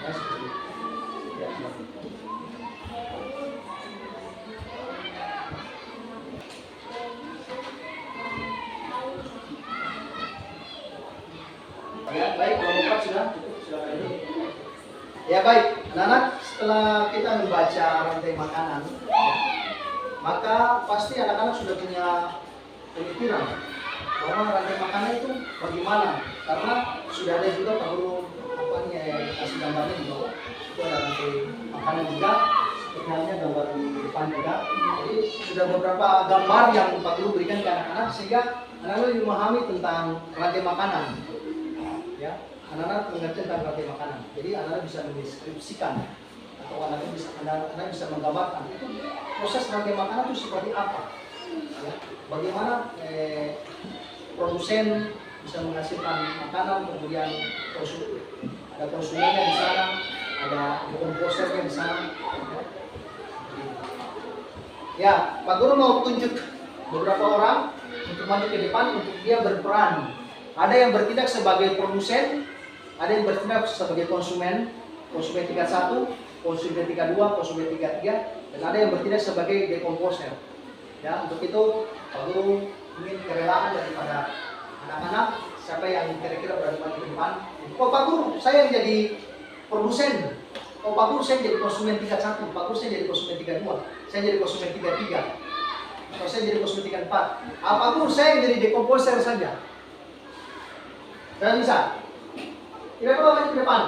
Ya, seperti itu. Ya, silakan. Ya, baik, kelompok 4 sudah cukup, silakan dulu. Ya, baik, anak-anak, setelah kita membaca rantai makanan, ya, maka pasti anak-anak sudah punya pemikiran bahwa rantai makanan itu bagaimana, karena sudah ada juga Pak Guru apa nih kasih gambarnya di bawah, itu ada rantai makanan juga, seperti halnya gambar di depan juga. Jadi sudah beberapa gambar yang Pak Guru berikan ke anak-anak sehingga anak-anak lebih memahami tentang rantai makanan. Ya, anak-anak mengerti tentang rantai makanan. Jadi anak-anak bisa mendeskripsikan atau anak-anak bisa menggambarkan itu proses rantai makanan itu seperti apa. Ya, bagaimana produsen bisa menghasilkan makanan, kemudian ada konsumennya di sana, ada komposernya di sana. Ya, Pak Guru mau tunjuk beberapa orang untuk maju ke depan untuk dia berperan. Ada yang bertindak sebagai produsen, ada yang bertindak sebagai konsumen tingkat 1, konsumen tingkat 2, konsumen tingkat 3, dan ada yang bertindak sebagai dekomposer. Ya, untuk itu Pak Guru ingin kerelaan daripada anak-anak, siapa yang kira-kira berani maju ke depan. Oh Pak Guru, saya yang jadi produsen. Oh Pak Guru, saya jadi konsumen tingkat 1. Pak Guru, saya jadi konsumen tingkat 2. Saya jadi konsumen tingkat 3. Atau saya jadi konsumen tingkat 4. Pak Guru, saya yang jadi dekomposer saja. Saya bisa. Kira-kira maju ke depan.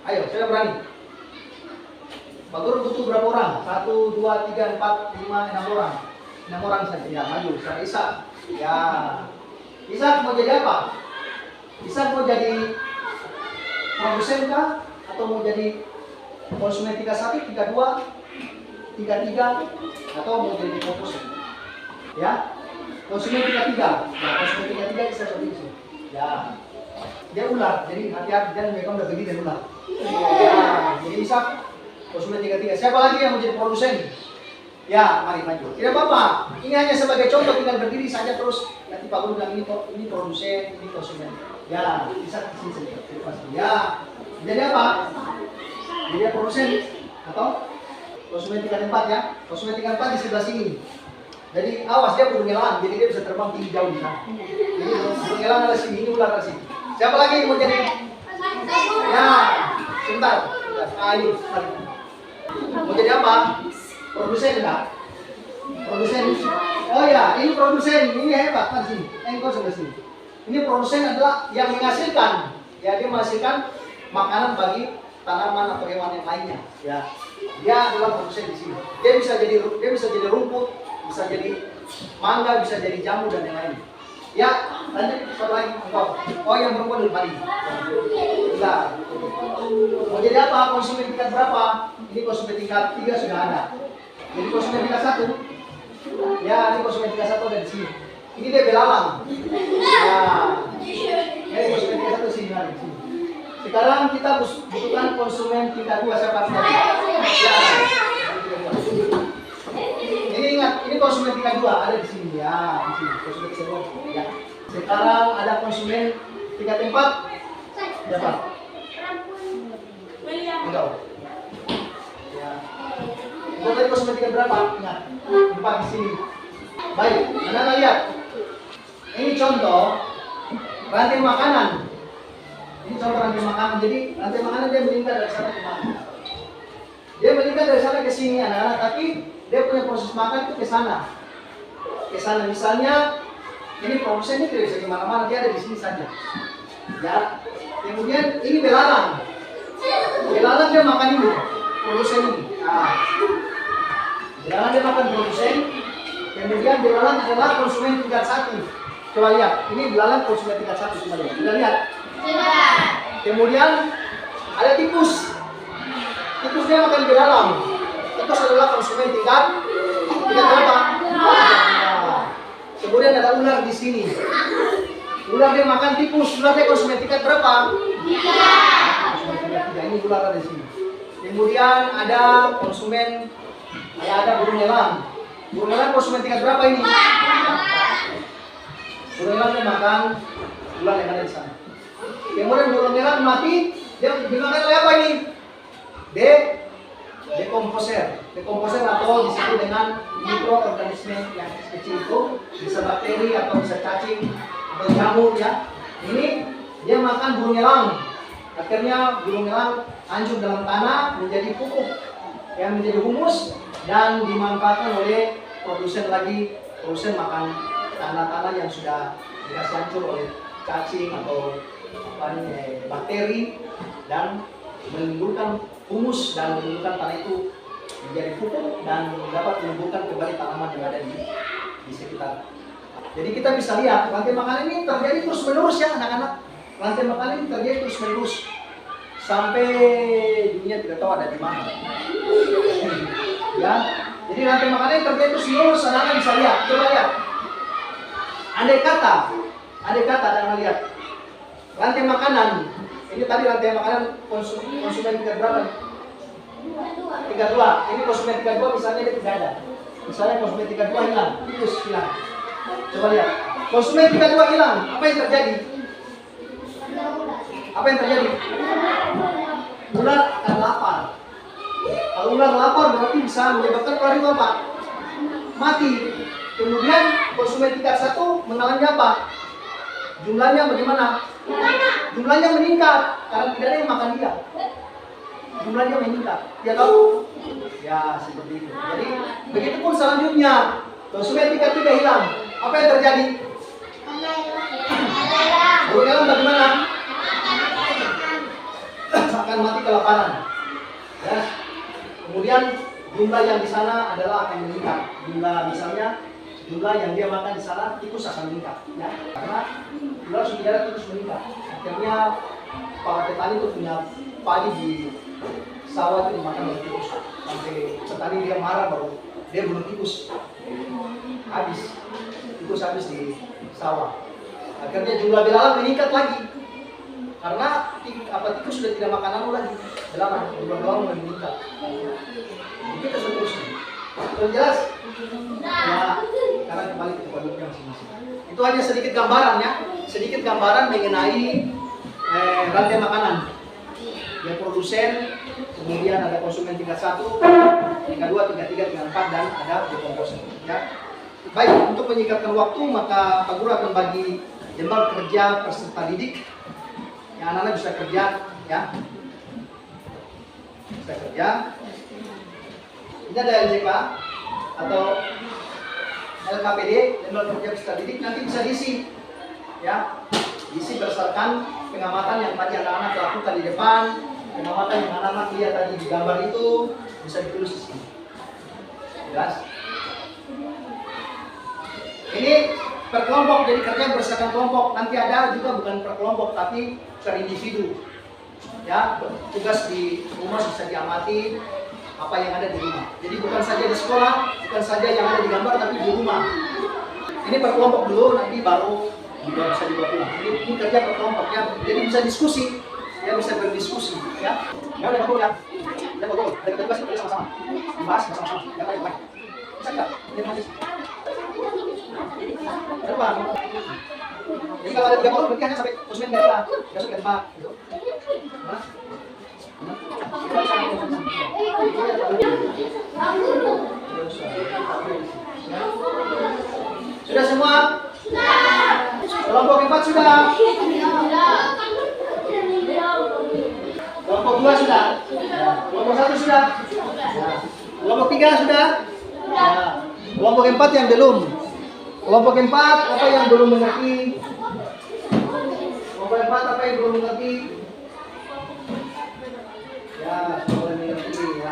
Ayo, saya berani. Pak Guru butuh berapa orang? 1, 2, 3, 4, 5, 6 orang. 6 orang saja. Ya, maju. Saya Ishak. Ya. Ishak mau jadi apa? Ishak mau jadi produsen kah? Atau mau jadi konsumen tingkat 1, tingkat 2, tingkat 3, atau mau jadi komposer? Ya. Konsumen tingkat 3. Ya, konsumen tingkat 3 bisa seperti itu. Ya. Dia ular. Jadi hati-hati, dan mereka udah begini dan ular. Ya. Jadi Ishak konsumen tingkat 3. Siapa lagi yang menjadi produsen? Ya, mari maju. Tidak apa-apa. Ini hanya sebagai contoh, tinggal berdiri saja terus. Nanti Pak Guru bilang ini produsen, ini konsumen. Ya, bisa di sini saja. Ya. Jadi apa? Jadi produsen atau konsumen tingkat 4 ya. Konsumen tingkat 4 di sebelah sini. Jadi awas, dia burung elang, jadi dia bisa terbang tinggi jauh di sana. Jadi burung elang ada sini, ini ular ada sini. Siapa lagi yang mau jadi? Ya, sebentar. Ayo, mari. Mau jadi apa? Produsen enggak? Produsen. Oh ya, ini produsen, ini hebat kan sini. Engkau sebelah sini. Ini produsen adalah yang menghasilkan. Ya, dia menghasilkan makanan bagi tanaman atau hewan yang lainnya. Ya, dia adalah produsen di sini. Dia bisa jadi rumput, bisa jadi mangga, bisa jadi jambu dan yang lain. Ya, lanjut satu lagi engkau. Oh, yang perempuan dulu paling. Nah, mau jadi apa? Konsumen tingkat berapa? Ini konsumen tingkat 3 sudah ada. Jadi konsumen tingkat 1. Ya, ini konsumen tingkat 1 ada di sini. Ini dia belalang. Nah, ini konsumen tingkat 1 sini, di sini. Sekarang kita butuhkan konsumen tingkat 2 siapa? Ya. 2. Ini ingat, ini konsumen tingkat 2 ada di sini ya, di sini konsumen tingkat 2 ya. Sekarang ada konsumen tingkat 4. Siapa? Enggak. Ya. Itu tadi konsumen tingkat berapa? Ingat, 4 di sini. Baik, Anda lihat. Ini contoh rantai makanan. Ini contoh rantai makanan. Jadi rantai makanan dia meningkat dari sana ke mana? Dia meningkat dari sana ke sini anak-anak, tapi dia punya proses makan itu ke sana. Ke sana misalnya ini produsen ini tidak bisa di mana-mana, dia ada di sini saja. Ya. Kemudian ini belalang. Belalang dia makan ini, produsen ini. Nah. Belalang dia makan produsen. Kemudian belalang adalah konsumen tingkat 1. Coba lihat, ini belalang konsumen tingkat 1. Coba lihat. Kita lihat. Kemudian ada tikus. Tikus dia makan belalang. Tikus adalah konsumen tingkat berapa? Kemudian ada ular di sini. Ular dia makan tikus. Ular dia konsumen tingkat berapa? 3. Ini ular ada di sini. Kemudian ada konsumen, ada burung elang. Burung elang konsumen tingkat berapa ini? Burung elang dia makan ular yang ada di sana. Kemudian burung elang mati, dia dimakan oleh apa ini? Dekomposer. Dekomposer atau disebut dengan mikroorganisme yang kecil itu, bisa bakteri atau bisa cacing atau jamur ya. Ini dia makan burung elang. Akhirnya burung elang hancur dalam tanah menjadi pupuk yang menjadi humus dan dimanfaatkan oleh produsen makan tanah-tanah yang sudah dikasih hancur oleh cacing atau bakteri dan menimbulkan humus dan menimbulkan tanah itu menjadi pupuk dan dapat menumbuhkan kembali tanaman yang ada di sekitar. Jadi kita bisa lihat rantai makanan ini terjadi terus menerus ya anak-anak. Rantai makanan ini terjadi terus menerus sampai dunia tidak tahu ada di mana. Ya, jadi rantai makanan ini terjadi terus menerus, anak-anak bisa lihat. Coba lihat. Andai kata anak-anak lihat rantai makanan. Ini tadi rantai makanan konsumen tingkat berapa? Tingkat 2. Ini konsumen tingkat 2 misalnya dia tidak ada. Misalnya konsumen tingkat 2 hilang, tikus hilang. Coba lihat. Konsumen tingkat 2 hilang, apa yang terjadi? Apa yang terjadi? Ular akan lapar. Kalau ular lapar berarti bisa menyebabkan ular itu apa? Mati. Kemudian konsumen tingkat 1 mengalami apa? Jumlahnya bagaimana? Jumlahnya meningkat karena tidak ada yang makan dia. Jumlahnya meningkat. Ya tahu? Ya seperti itu. Jadi begitu pun selanjutnya konsumen tingkat 3 hilang. Apa yang terjadi? Burung elang bagaimana? Akan mati kelaparan. Ya. Kemudian jumlah yang di sana adalah akan meningkat. Jumlah yang dia makan di sana tikus akan meningkat, ya. Karena ular sudah terus meningkat. Akhirnya para petani itu punya padi di sawah itu dimakan oleh tikus. Sampai petani dia marah baru dia bunuh tikus. Tikus habis di sawah. Akhirnya jumlah belalang meningkat lagi. Karena tikus sudah tidak makan anu lagi. Belalang, jumlah belalang meningkat. Begitu seterusnya. Belum jelas? Ya, karena kembali ke produknya masing-masing. Itu hanya sedikit gambaran ya, sedikit gambaran mengenai rantai makanan. Yang produsen, kemudian ada konsumen tingkat 1, tingkat 2, tingkat 3, tingkat 4, dan ada dekomposer. Ya. Baik, untuk menyingkatkan waktu, maka Pak Guru akan bagi jadwal kerja peserta didik. Yang anak-anak bisa kerja, ya. Bisa kerja. Ini ada LJK atau LKPD, jadwal kerja peserta didik, nanti bisa diisi, ya, diisi berdasarkan pengamatan yang tadi anak-anak lakukan di depan, pengamatan yang anak-anak lihat tadi di gambar itu bisa ditulis di sini. Jelas? Ini per kelompok, jadi kerja berdasarkan kelompok. Nanti ada juga bukan per kelompok tapi per individu. Ya, tugas di rumah bisa diamati apa yang ada di rumah. Jadi bukan saja di sekolah, bukan saja yang ada di gambar, tapi di rumah. Ini per kelompok dulu, nanti baru bisa dibuat pulang. Ini kerja per kelompok ya. Jadi bisa diskusi, ya bisa berdiskusi ya. Ya udah ya. Udah betul. Ada kita dibahas ini sama-sama. Dibahas bersama-sama. Jangan ada yang bisa enggak? Ini masih. Berapa? Jadi kalau ada 30 berarti hanya sampai konsumen nggak masuk ke tempat. Gitu. Nah. Sudah semua? Kelompok 4 sudah? Kelompok 2 sudah? Kelompok 1 sudah? Kelompok 3 sudah? Kelompok 4 yang belum. Kelompok 4 apa yang belum mengerti? Kelompok 4 apa yang belum mengerti? Ya, sudah mengerti ya.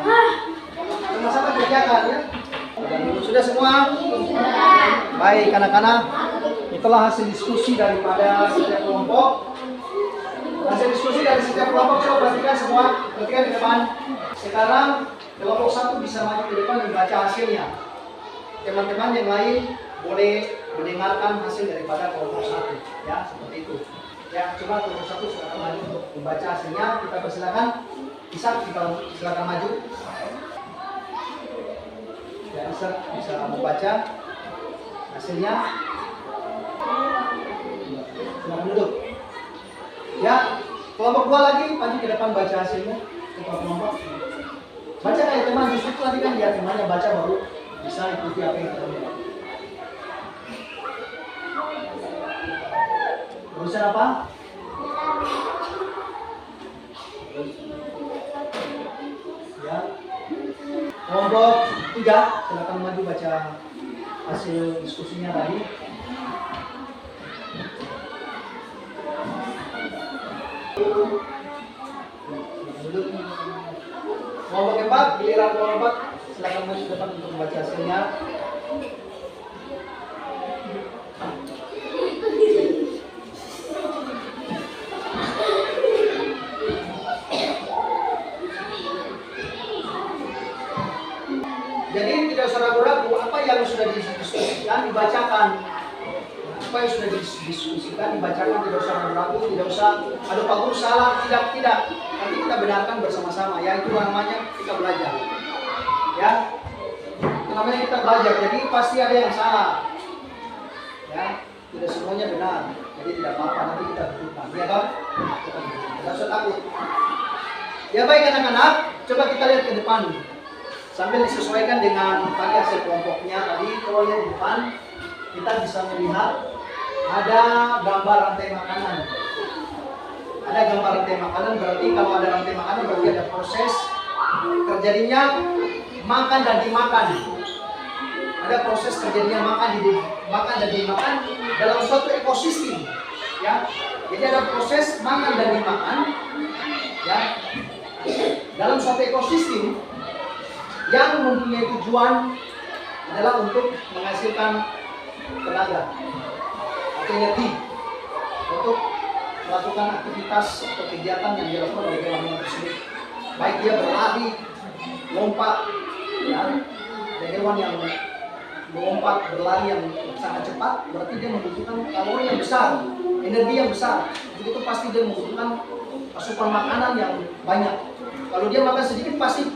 Sama-sama kerjakan ya. Sudah semua? Baik anak-anak. Itulah hasil diskusi daripada setiap kelompok. Hasil diskusi dari setiap kelompok, coba perhatikan semua. Perhatikan di depan. Sekarang kelompok 1 bisa maju ke depan membaca hasilnya. Teman-teman yang lain boleh mendengarkan hasil daripada kelompok 1. Ya, seperti itu. Ya, coba kelompok 1 silakan maju untuk membaca hasilnya. Kita persilakan. Bisa silakan maju. Ya, bisa membaca hasilnya. Silakan duduk. Ya, kelompok 2 lagi maju ke depan baca hasilnya. Kelompok. Baca kayak teman, justru tadi kan dia temannya baca baru bisa ikuti apa yang kita lihat. Urusan apa? Ya. Kelompok 3 silakan maju baca hasil diskusinya tadi. Kelompok 4, giliran kelompok 4 silakan maju depan untuk membaca hasilnya. Jadi tidak usah ragu-ragu apa yang sudah didiskusikan dibacakan. Apa yang sudah didiskusikan dibacakan, tidak usah ragu-ragu, tidak usah aduh Pak Guru salah, tidak. Nanti kita benarkan bersama-sama. Ya itu namanya kita belajar. Ya, itu namanya kita belajar. Jadi pasti ada yang salah. Ya, tidak semuanya benar. Jadi tidak apa-apa, nanti kita betulkan. Ya kan? Tidak usah takut. Ya baik anak-anak, coba kita lihat ke depan. Sambil disesuaikan dengan tadi hasil kelompoknya tadi, kalau lihat di depan kita bisa melihat ada gambar rantai makanan. Ada gambar rantai makanan, berarti kalau ada rantai makanan berarti ada proses terjadinya makan dan dimakan. Ada proses terjadinya makan dan dimakan dalam suatu ekosistem. Ya, jadi ada proses makan dan dimakan. Ya, dalam suatu ekosistem yang mempunyai tujuan adalah untuk menghasilkan tenaga atau energi untuk melakukan aktivitas atau kegiatan yang dilakukan oleh hewan tersebut. Baik dia berlari, lompat, ya, hewan yang melompat, berlari yang sangat cepat, berarti dia membutuhkan kalori yang besar, energi yang besar. Begitu pasti dia membutuhkan asupan makanan yang banyak. Kalau dia makan sedikit pasti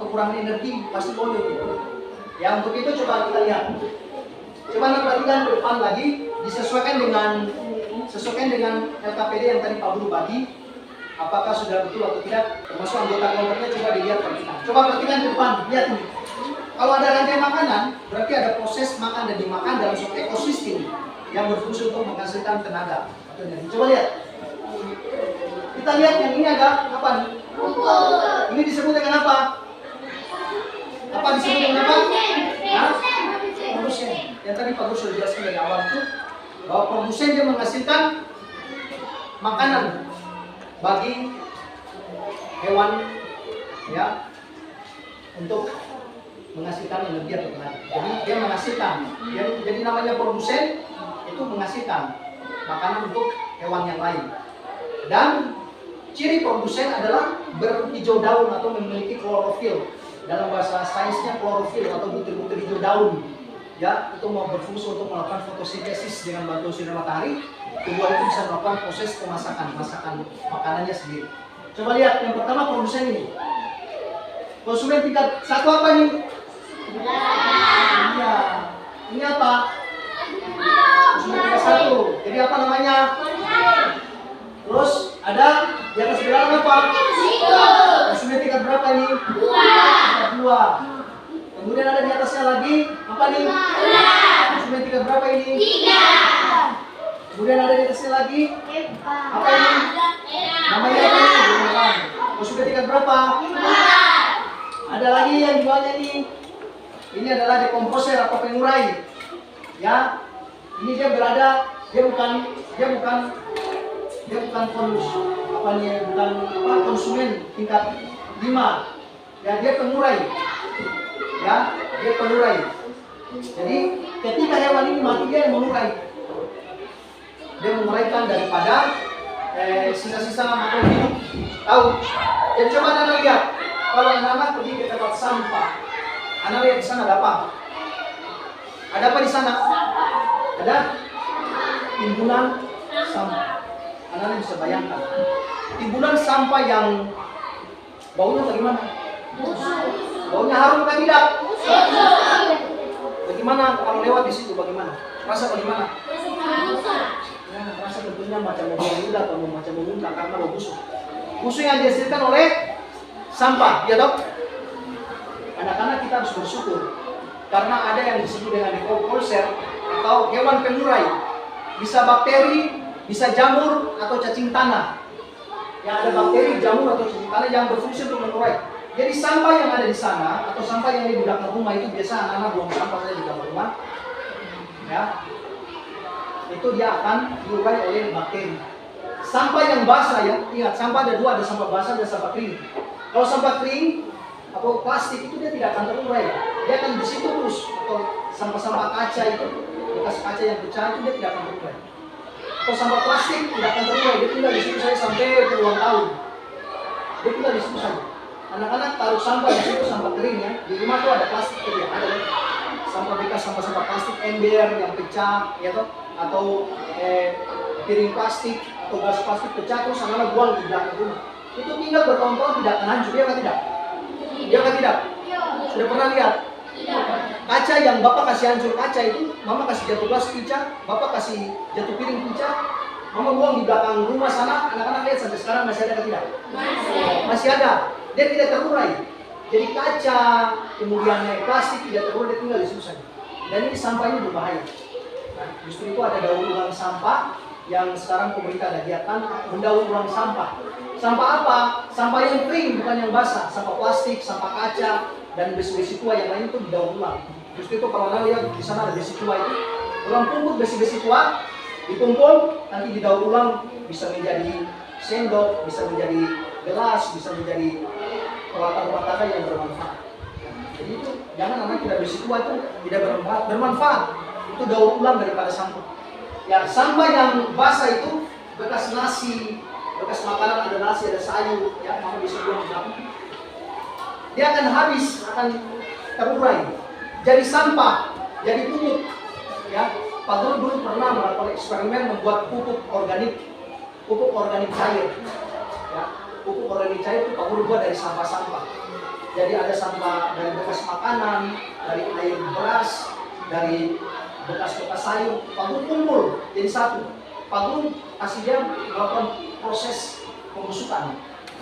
kekurangan energi, pasti boleh. Ya untuk itu coba kita lihat. Coba anda perhatikan ke depan lagi, disesuaikan dengan LKPD yang tadi Pak Guru bagi. Apakah sudah betul atau tidak? Termasuk anggota kelompoknya coba dilihat perhatikan. Coba perhatikan ke depan, lihat ini. Kalau ada rantai makanan, berarti ada proses makan dan dimakan dalam suatu ekosistem yang berfungsi untuk menghasilkan tenaga. Coba lihat. Kita lihat yang ini ada apa nih? Ini disebut dengan apa? Apa disebut dengan apa? Produsen. Yang tadi Pak Guru sudah jelaskan dari awal itu bahwa produsen dia menghasilkan makanan bagi hewan, ya, untuk menghasilkan energi atau tenaga. Jadi dia menghasilkan. Jadi namanya produsen itu menghasilkan makanan untuk hewan yang lain. Dan ciri produsen adalah berhijau daun atau memiliki klorofil. Dalam bahasa sainsnya klorofil atau butir-butir hijau daun. Ya, itu mau berfungsi untuk melakukan fotosintesis dengan bantuan sinar matahari. Tumbuhan itu bisa melakukan proses masakan makanannya sendiri. Coba lihat yang pertama produsen ini. Konsumen tingkat 1 apa nih? Iya. Ini apa? Konsumen tingkat 1. Jadi apa namanya? Terus ada di atas bilangan apa? Konsumen tingkat berapa ini? Tingkat 2. Kemudian ada di atasnya lagi apa nih? Konsumen tingkat berapa ini? 3. Kemudian ada di atasnya lagi apa ini? Namanya apa ini? Konsumen tingkat berapa? 4. Ada lagi yang di bawahnya ini. Ini adalah dekomposer atau pengurai. Ya. Ini dia berada, dia bukan konsumen tingkat 5. Ya, dia pengurai. Ya, dia pengurai. Jadi ketika hewan ini mati dia yang mengurai. Dia menguraikan daripada sisa-sisa makhluk hidup. Tahu? Jadi coba Anda lihat, kalau anak-anak pergi ke tempat sampah, Anda lihat di sana ada apa? Ada apa di sana? Ada timbunan sampah. Anda bisa bayangkan, timbunan sampah yang baunya bagaimana? Baunya harum kan tidak? Bagaimana kalau lewat di situ? Bagaimana? Rasa bagaimana? Ya, rasa tentunya macam mau muda atau macam mau muntah karena bau busuk. Busuk yang dihasilkan oleh sampah, ya dok? Anak-anak kita harus bersyukur karena ada yang disebut dengan dekomposer atau hewan pengurai. Bisa bakteri, bisa jamur atau cacing tanah. Yang ada bakteri, jamur atau cacing tanah yang berfungsi untuk mengurai. Jadi sampah yang ada di sana atau sampah yang di belakang rumah itu biasa anak-anak buang sampah saja di belakang rumah. Ya. Itu dia akan diurai oleh bakteri. Sampah yang basah ya, ingat sampah ada 2, ada sampah basah dan sampah kering. Kalau sampah kering atau plastik itu dia tidak akan terurai. Dia akan di situ terus. Atau sampah-sampah kaca itu, bekas kaca yang pecah itu dia tidak akan terurai. Atau sampah plastik tidak akan terurai, dia tinggal di situ saja sampai puluhan tahun. Dia tinggal di situ saja. Anak-anak taruh sampah di situ, sampah kering ya. Di rumah tuh ada plastik ya, ada sampah bekas, sampah plastik ember yang pecah, ya toh, atau piring plastik atau gelas plastik pecah terus anak-anak buang di belakang rumah. Itu tinggal bertahun-tahun tidak akan hancur, ya kan tidak? Ya kan tidak? Sudah pernah lihat? Kaca yang bapak kasih hancur kaca itu, mama kasih jatuh gelas pecah, bapak kasih jatuh piring pecah, mama buang di belakang rumah sana, anak-anak lihat sampai sekarang masih ada atau tidak? Masih ada. Dia tidak terurai. Jadi kaca, kemudian plastik tidak terurai, dia tinggal di situ saja. Dan ini sampah ini berbahaya. Nah, justru itu ada daur ulang sampah yang sekarang pemerintah ada giatkan mendaur ulang sampah. Sampah apa? Sampah yang kering, bukan yang basah. Sampah plastik, sampah kaca, dan besi-besi tua yang lain itu didaur ulang. Justru itu kalau Anda lihat di sana ada besi tua itu, orang kumpul besi-besi tua, dikumpul, nanti didaur ulang, bisa menjadi sendok, bisa menjadi gelas, bisa menjadi peralatan rumah tangga yang bermanfaat. Jadi itu jangan anak tidak besi tua itu tidak bermanfaat. Itu daur ulang daripada sampah. Ya, sampah yang basah itu bekas nasi, bekas makanan, ada nasi, ada sayur, ya mama bisa buang di dalam. Dia akan habis, akan terurai. Jadi sampah, jadi pupuk. Ya, Pak Guru dulu pernah melakukan eksperimen membuat pupuk organik cair. Ya, pupuk organik cair itu Pak Guru buat dari sampah-sampah. Jadi ada sampah dari bekas makanan, dari air beras, dari bekas-bekas sayur. Pak Guru kumpul jadi satu. Pak Guru kasih dia melakukan proses pembusukan.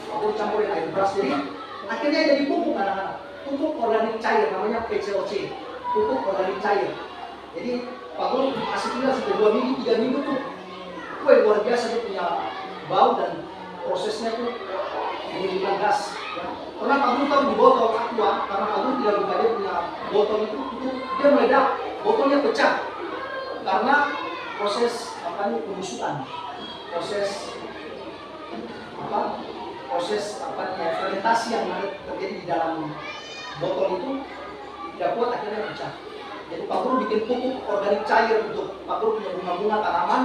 Pak Guru campurin air beras, jadi akhirnya jadi pupuk anak-anak. Pupuk organik cair namanya PCOC. Pupuk organik cair. Jadi Pak Guru kasih tinggal sampai 2 minggu, 3 minggu tuh. Wah, luar biasa dia punya bau dan prosesnya tuh menimbulkan gas. Ya. Pernah Pak Guru tahu di botol aqua, karena Pak Guru tidak buka dia punya botol itu dia meledak, botolnya pecah karena proses pembusukan, proses fermentasi yang terjadi di dalam botol itu tidak kuat, akhirnya pecah. Jadi Pak Guru bikin pupuk organik cair untuk Pak Guru punya bunga-bunga tanaman.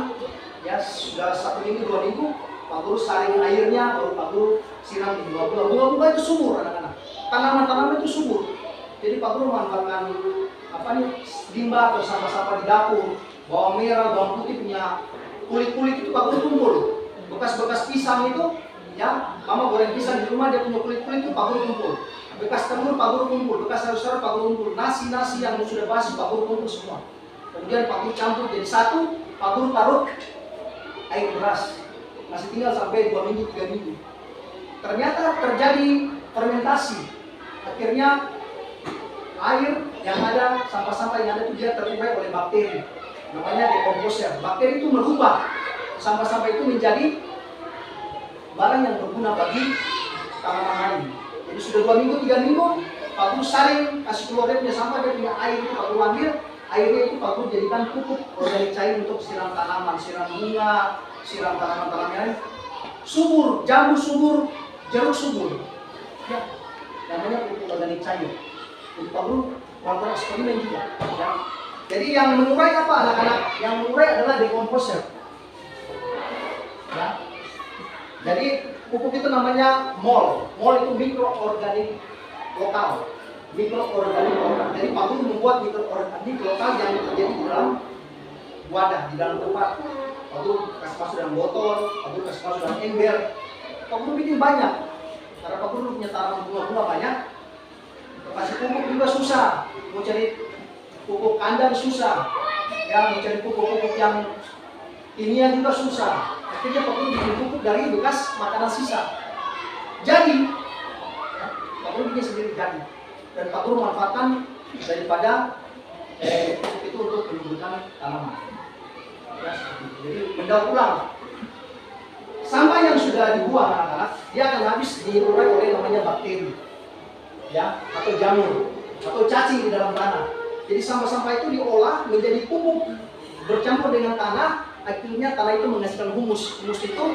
Ya sudah 1 minggu 2 minggu Pak Guru saring airnya, baru Pak Guru siram di bunga-bunga. Bunga-bunga itu subur anak-anak. Tanaman-tanaman itu subur. Jadi Pak Guru memanfaatkan limbah atau sampah-sampah di dapur, bawang merah, bawang putih punya kulit-kulit itu Pak Guru kumpul. Bekas-bekas pisang itu, ya, mama goreng pisang di rumah dia punya kulit-kulit itu Pak Guru kumpul. bekas telur Pak Guru kumpul, bekas sayur-sayur Pak Guru kumpul, nasi-nasi yang sudah basi Pak Guru kumpul semua. Kemudian Pak Guru campur jadi satu, Pak Guru taruh air beras. Masih tinggal sampai 2 minggu, 3 minggu. Ternyata terjadi fermentasi. Akhirnya air yang ada, sampah-sampah yang ada itu dia terurai oleh bakteri. Namanya dekomposer. Bakteri itu merubah sampah-sampah itu menjadi barang yang berguna bagi tanaman lain. Jadi sudah 2 minggu, 3 minggu, Pak Guru saring, kasih keluar dia punya sampah, dia punya air itu Pak Guru ambil, airnya itu Pak Guru jadikan pupuk organik cair untuk siram tanaman, siram bunga, siram tanaman-tanaman lain. Subur, jambu subur, jeruk subur. Ya, namanya pupuk organik cair. Jadi Pak Guru melakukan eksperimen juga. Ya. Jadi yang mengurai apa anak-anak? Yang mengurai adalah dekomposer. Ya. Jadi pupuk itu namanya MOL. MOL itu mikroorganik lokal. Mikroorganik lokal. Jadi Pak Guru membuat mikroorganik lokal yang terjadi di dalam wadah, di dalam tempat. Pak Guru kasih masuk dalam botol, Pak Guru kasih masuk dalam ember. Pak Guru bikin banyak. Karena Pak Guru punya tanaman bunga-bunga banyak. Kasih pupuk juga susah. Mau cari pupuk kandang susah. Ya, mau cari pupuk-pupuk yang kimia juga susah. Akhirnya Pak Guru bikin pupuk dari bekas makanan sisa. Jadi, Pak Guru bikin sendiri jadi. Dan Pak Guru manfaatkan daripada pupuk itu untuk menyembuhkan tanaman. Ya, jadi mendaur ulang. Sampah yang sudah dibuang anak-anak, dia akan habis diurai oleh namanya bakteri, ya, atau jamur, atau cacing di dalam tanah. Jadi sampah-sampah itu diolah menjadi pupuk bercampur dengan tanah. Akhirnya tanah itu menghasilkan humus. Humus itu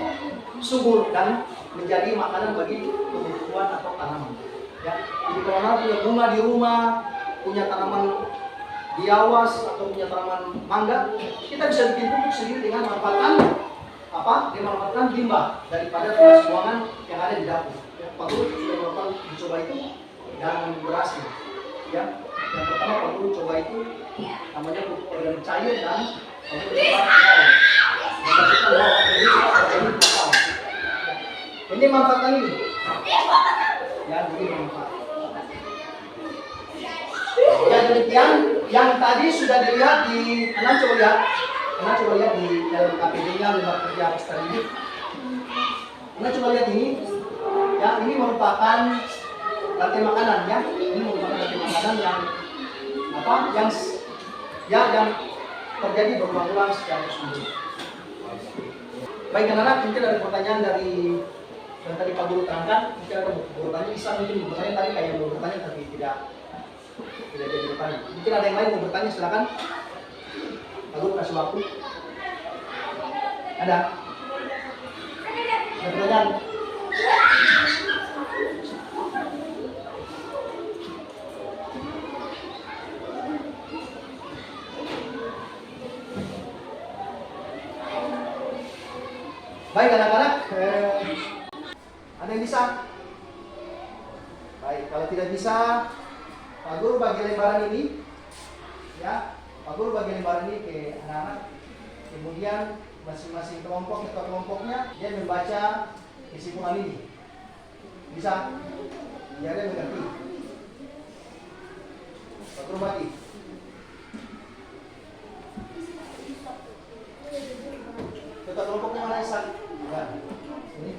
subur dan menjadi makanan bagi tumbuhan atau tanaman. Ya. Jadi kalau anda punya bunga di rumah, punya tanaman biawas atau punya tanaman mangga, kita bisa bikin pupuk sendiri dengan memanfaatkan apa? Memanfaatkan limbah daripada bekas buangan yang ada di dapur. Ya. Pak Guru sudah melakukan mencoba itu dan berhasil. Ya. Yang pertama Pak Guru coba itu namanya pupuk organik cair dan ini manfaatkan ini. Ya, ini manfaat. Ya, demikian yang tadi sudah dilihat di coba lihat di dalam KPD-nya Lembar Kerja Ekstra ini. Coba lihat ini. Ya, ini merupakan rantai makanan ya. Ini merupakan rantai makanan yang apa? Yang terjadi berulang-ulang secara terus-menerus. Baik anak-anak, mungkin ada pertanyaan dari yang tadi Pak Guru terangkan. Mungkin ada bertanya, bisa mungkin bertanya tadi kayak mau bertanya tapi tidak jadi bertanya. Mungkin ada yang lain mau bertanya, silakan. Pak Guru kasih waktu. Ada? Ada pertanyaan? Baik anak-anak, ada yang bisa? Baik, kalau tidak bisa, Pak Guru bagi lembaran ini, ya, Pak Guru bagi lembaran ini ke anak-anak. Kemudian masing-masing kelompok atau kelompoknya dia membaca kesimpulan ini. Bisa? Biar dia mengerti. Pak Guru bagi. Ketua kelompoknya mana Isan? Ya, ini.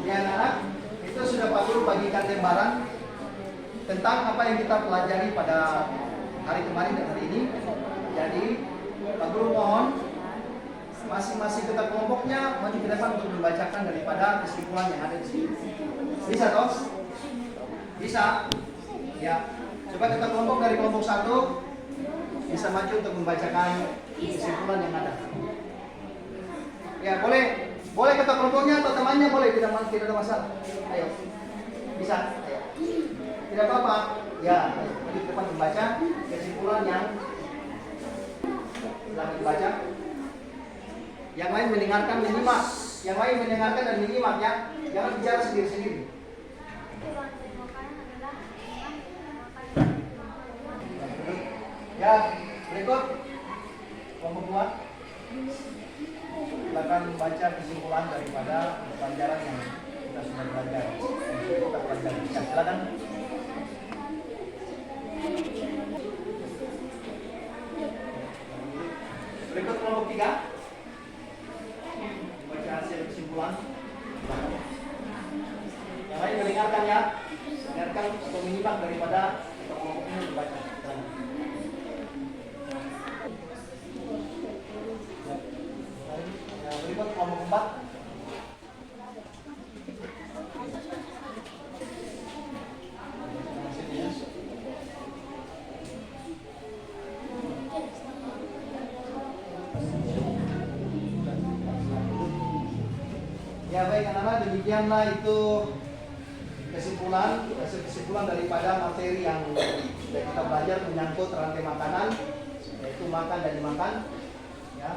Ya anak-anak, itu sudah Pak Guru bagikan lembaran tentang apa yang kita pelajari pada hari kemarin dan hari ini. Jadi Pak Guru mohon masing-masing ketua kelompoknya maju ke depan untuk membacakan daripada kesimpulan yang ada di sini. Bisa toh? Bisa? Ya. Coba ketua kelompok dari kelompok 1 bisa maju untuk membacakan kesimpulan yang ada. Ya, boleh. Boleh ketua kelompoknya atau temannya boleh, tidak ada masalah. Ayo. Bisa? Ayo. Tidak apa-apa. Ya, maju ke depan membaca kesimpulan yang telah dibaca. Yang lain mendengarkan, menyimak. Yang lain mendengarkan dan menyimak ya. Jangan bicara sendiri-sendiri. Ya, berikut kelompok 2. Silakan baca kesimpulan daripada pelajaran yang kita sudah belajar. Kita pelajari. Ya, silakan. Berikut kelompok 3. Baca hasil kesimpulan. Yang lain mendengarkan ya. Dengarkan atau menyimak daripada kelompok ini dibaca. Berikut kelompok 4. Ya baik anak-anak, demikianlah itu kesimpulan daripada materi yang sudah kita belajar menyangkut rantai makanan, yaitu makan dan dimakan. Ya,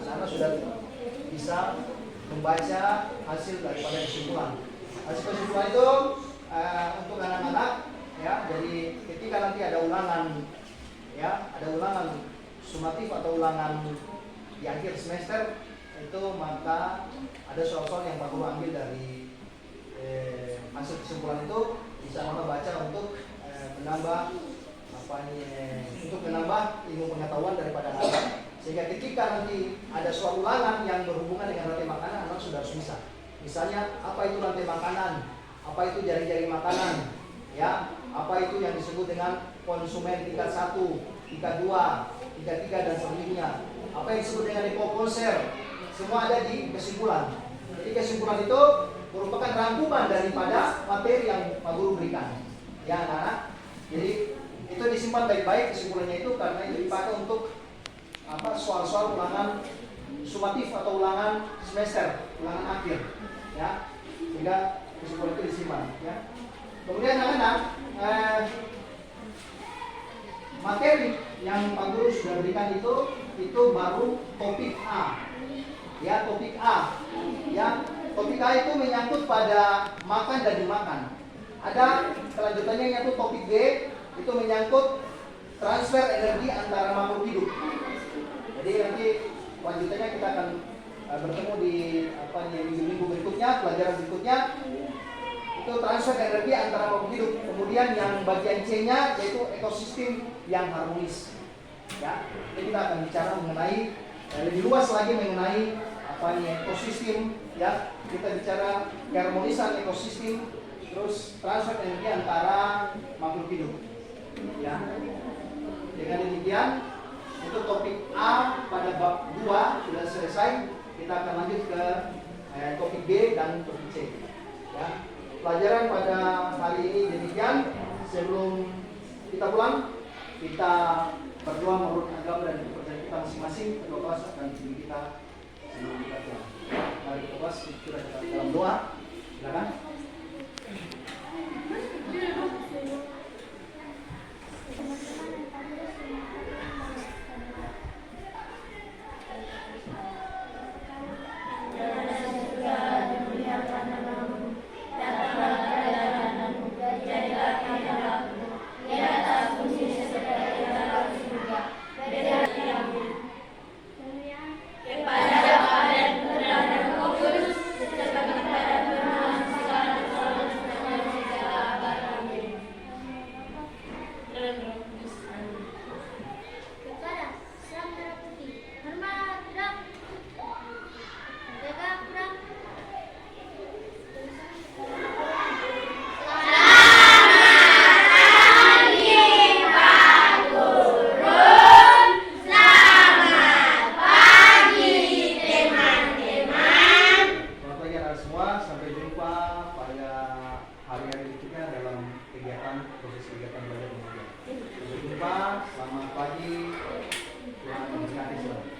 anak-anak sudah bisa membaca hasil daripada kesimpulan. Hasil kesimpulan itu untuk anak-anak, ya. Jadi ketika nanti ada ulangan, ya, ada ulangan sumatif atau ulangan di akhir semester itu, maka ada soal-soal yang perlu ambil dari hasil kesimpulan itu, bisa membaca untuk menambah untuk menambah ilmu pengetahuan daripada anak, sehingga ketika nanti ada soal ulangan yang berhubungan dengan rantai makanan, anak sudah harus bisa. Misalnya apa itu rantai makanan, apa itu jari-jari makanan, ya, apa itu yang disebut dengan konsumen tingkat 1, tingkat 2, tingkat 3 dan selanjutnya, apa yang disebut dengan dekomposer. Semua ada di kesimpulan. Jadi kesimpulan itu merupakan rangkuman daripada materi yang Pak Guru berikan. Ya anak-anak. Jadi itu disimpan baik-baik kesimpulannya itu, karena itu dipakai untuk soal-soal ulangan sumatif atau ulangan semester, ulangan akhir. Ya. Sehingga kesimpulan itu disimpan. Ya. Kemudian anak-anak, materi yang Pak Guru sudah berikan itu baru topik A. Ya, topik A. Ya, topik A itu menyangkut pada makan dan dimakan. Ada kelanjutannya yaitu topik B, itu menyangkut transfer energi antara makhluk hidup. Jadi nanti kelanjutannya kita akan bertemu di minggu berikutnya, pelajaran berikutnya. Itu transfer energi antara makhluk hidup. Kemudian yang bagian C-nya yaitu ekosistem yang harmonis. Ya, jadi kita akan bicara mengenai lebih luas lagi mengenai ekosistem, ya. Kita bicara keharmonisan ekosistem, terus transfer energi antara makhluk hidup, ya. Dengan demikian itu topik A pada bab 2 sudah selesai. Kita akan lanjut ke topik B dan topik C, ya. Pelajaran pada hari ini demikian. Sebelum kita pulang, kita berdoa menurut agama dan kepercayaan kita masing-masing. Kedua kelas akan dipimpin kita sebelum kita pulang. Mari kita kelas kita dalam doa. Silakan. Selamat pagi, Tuhan memberkati.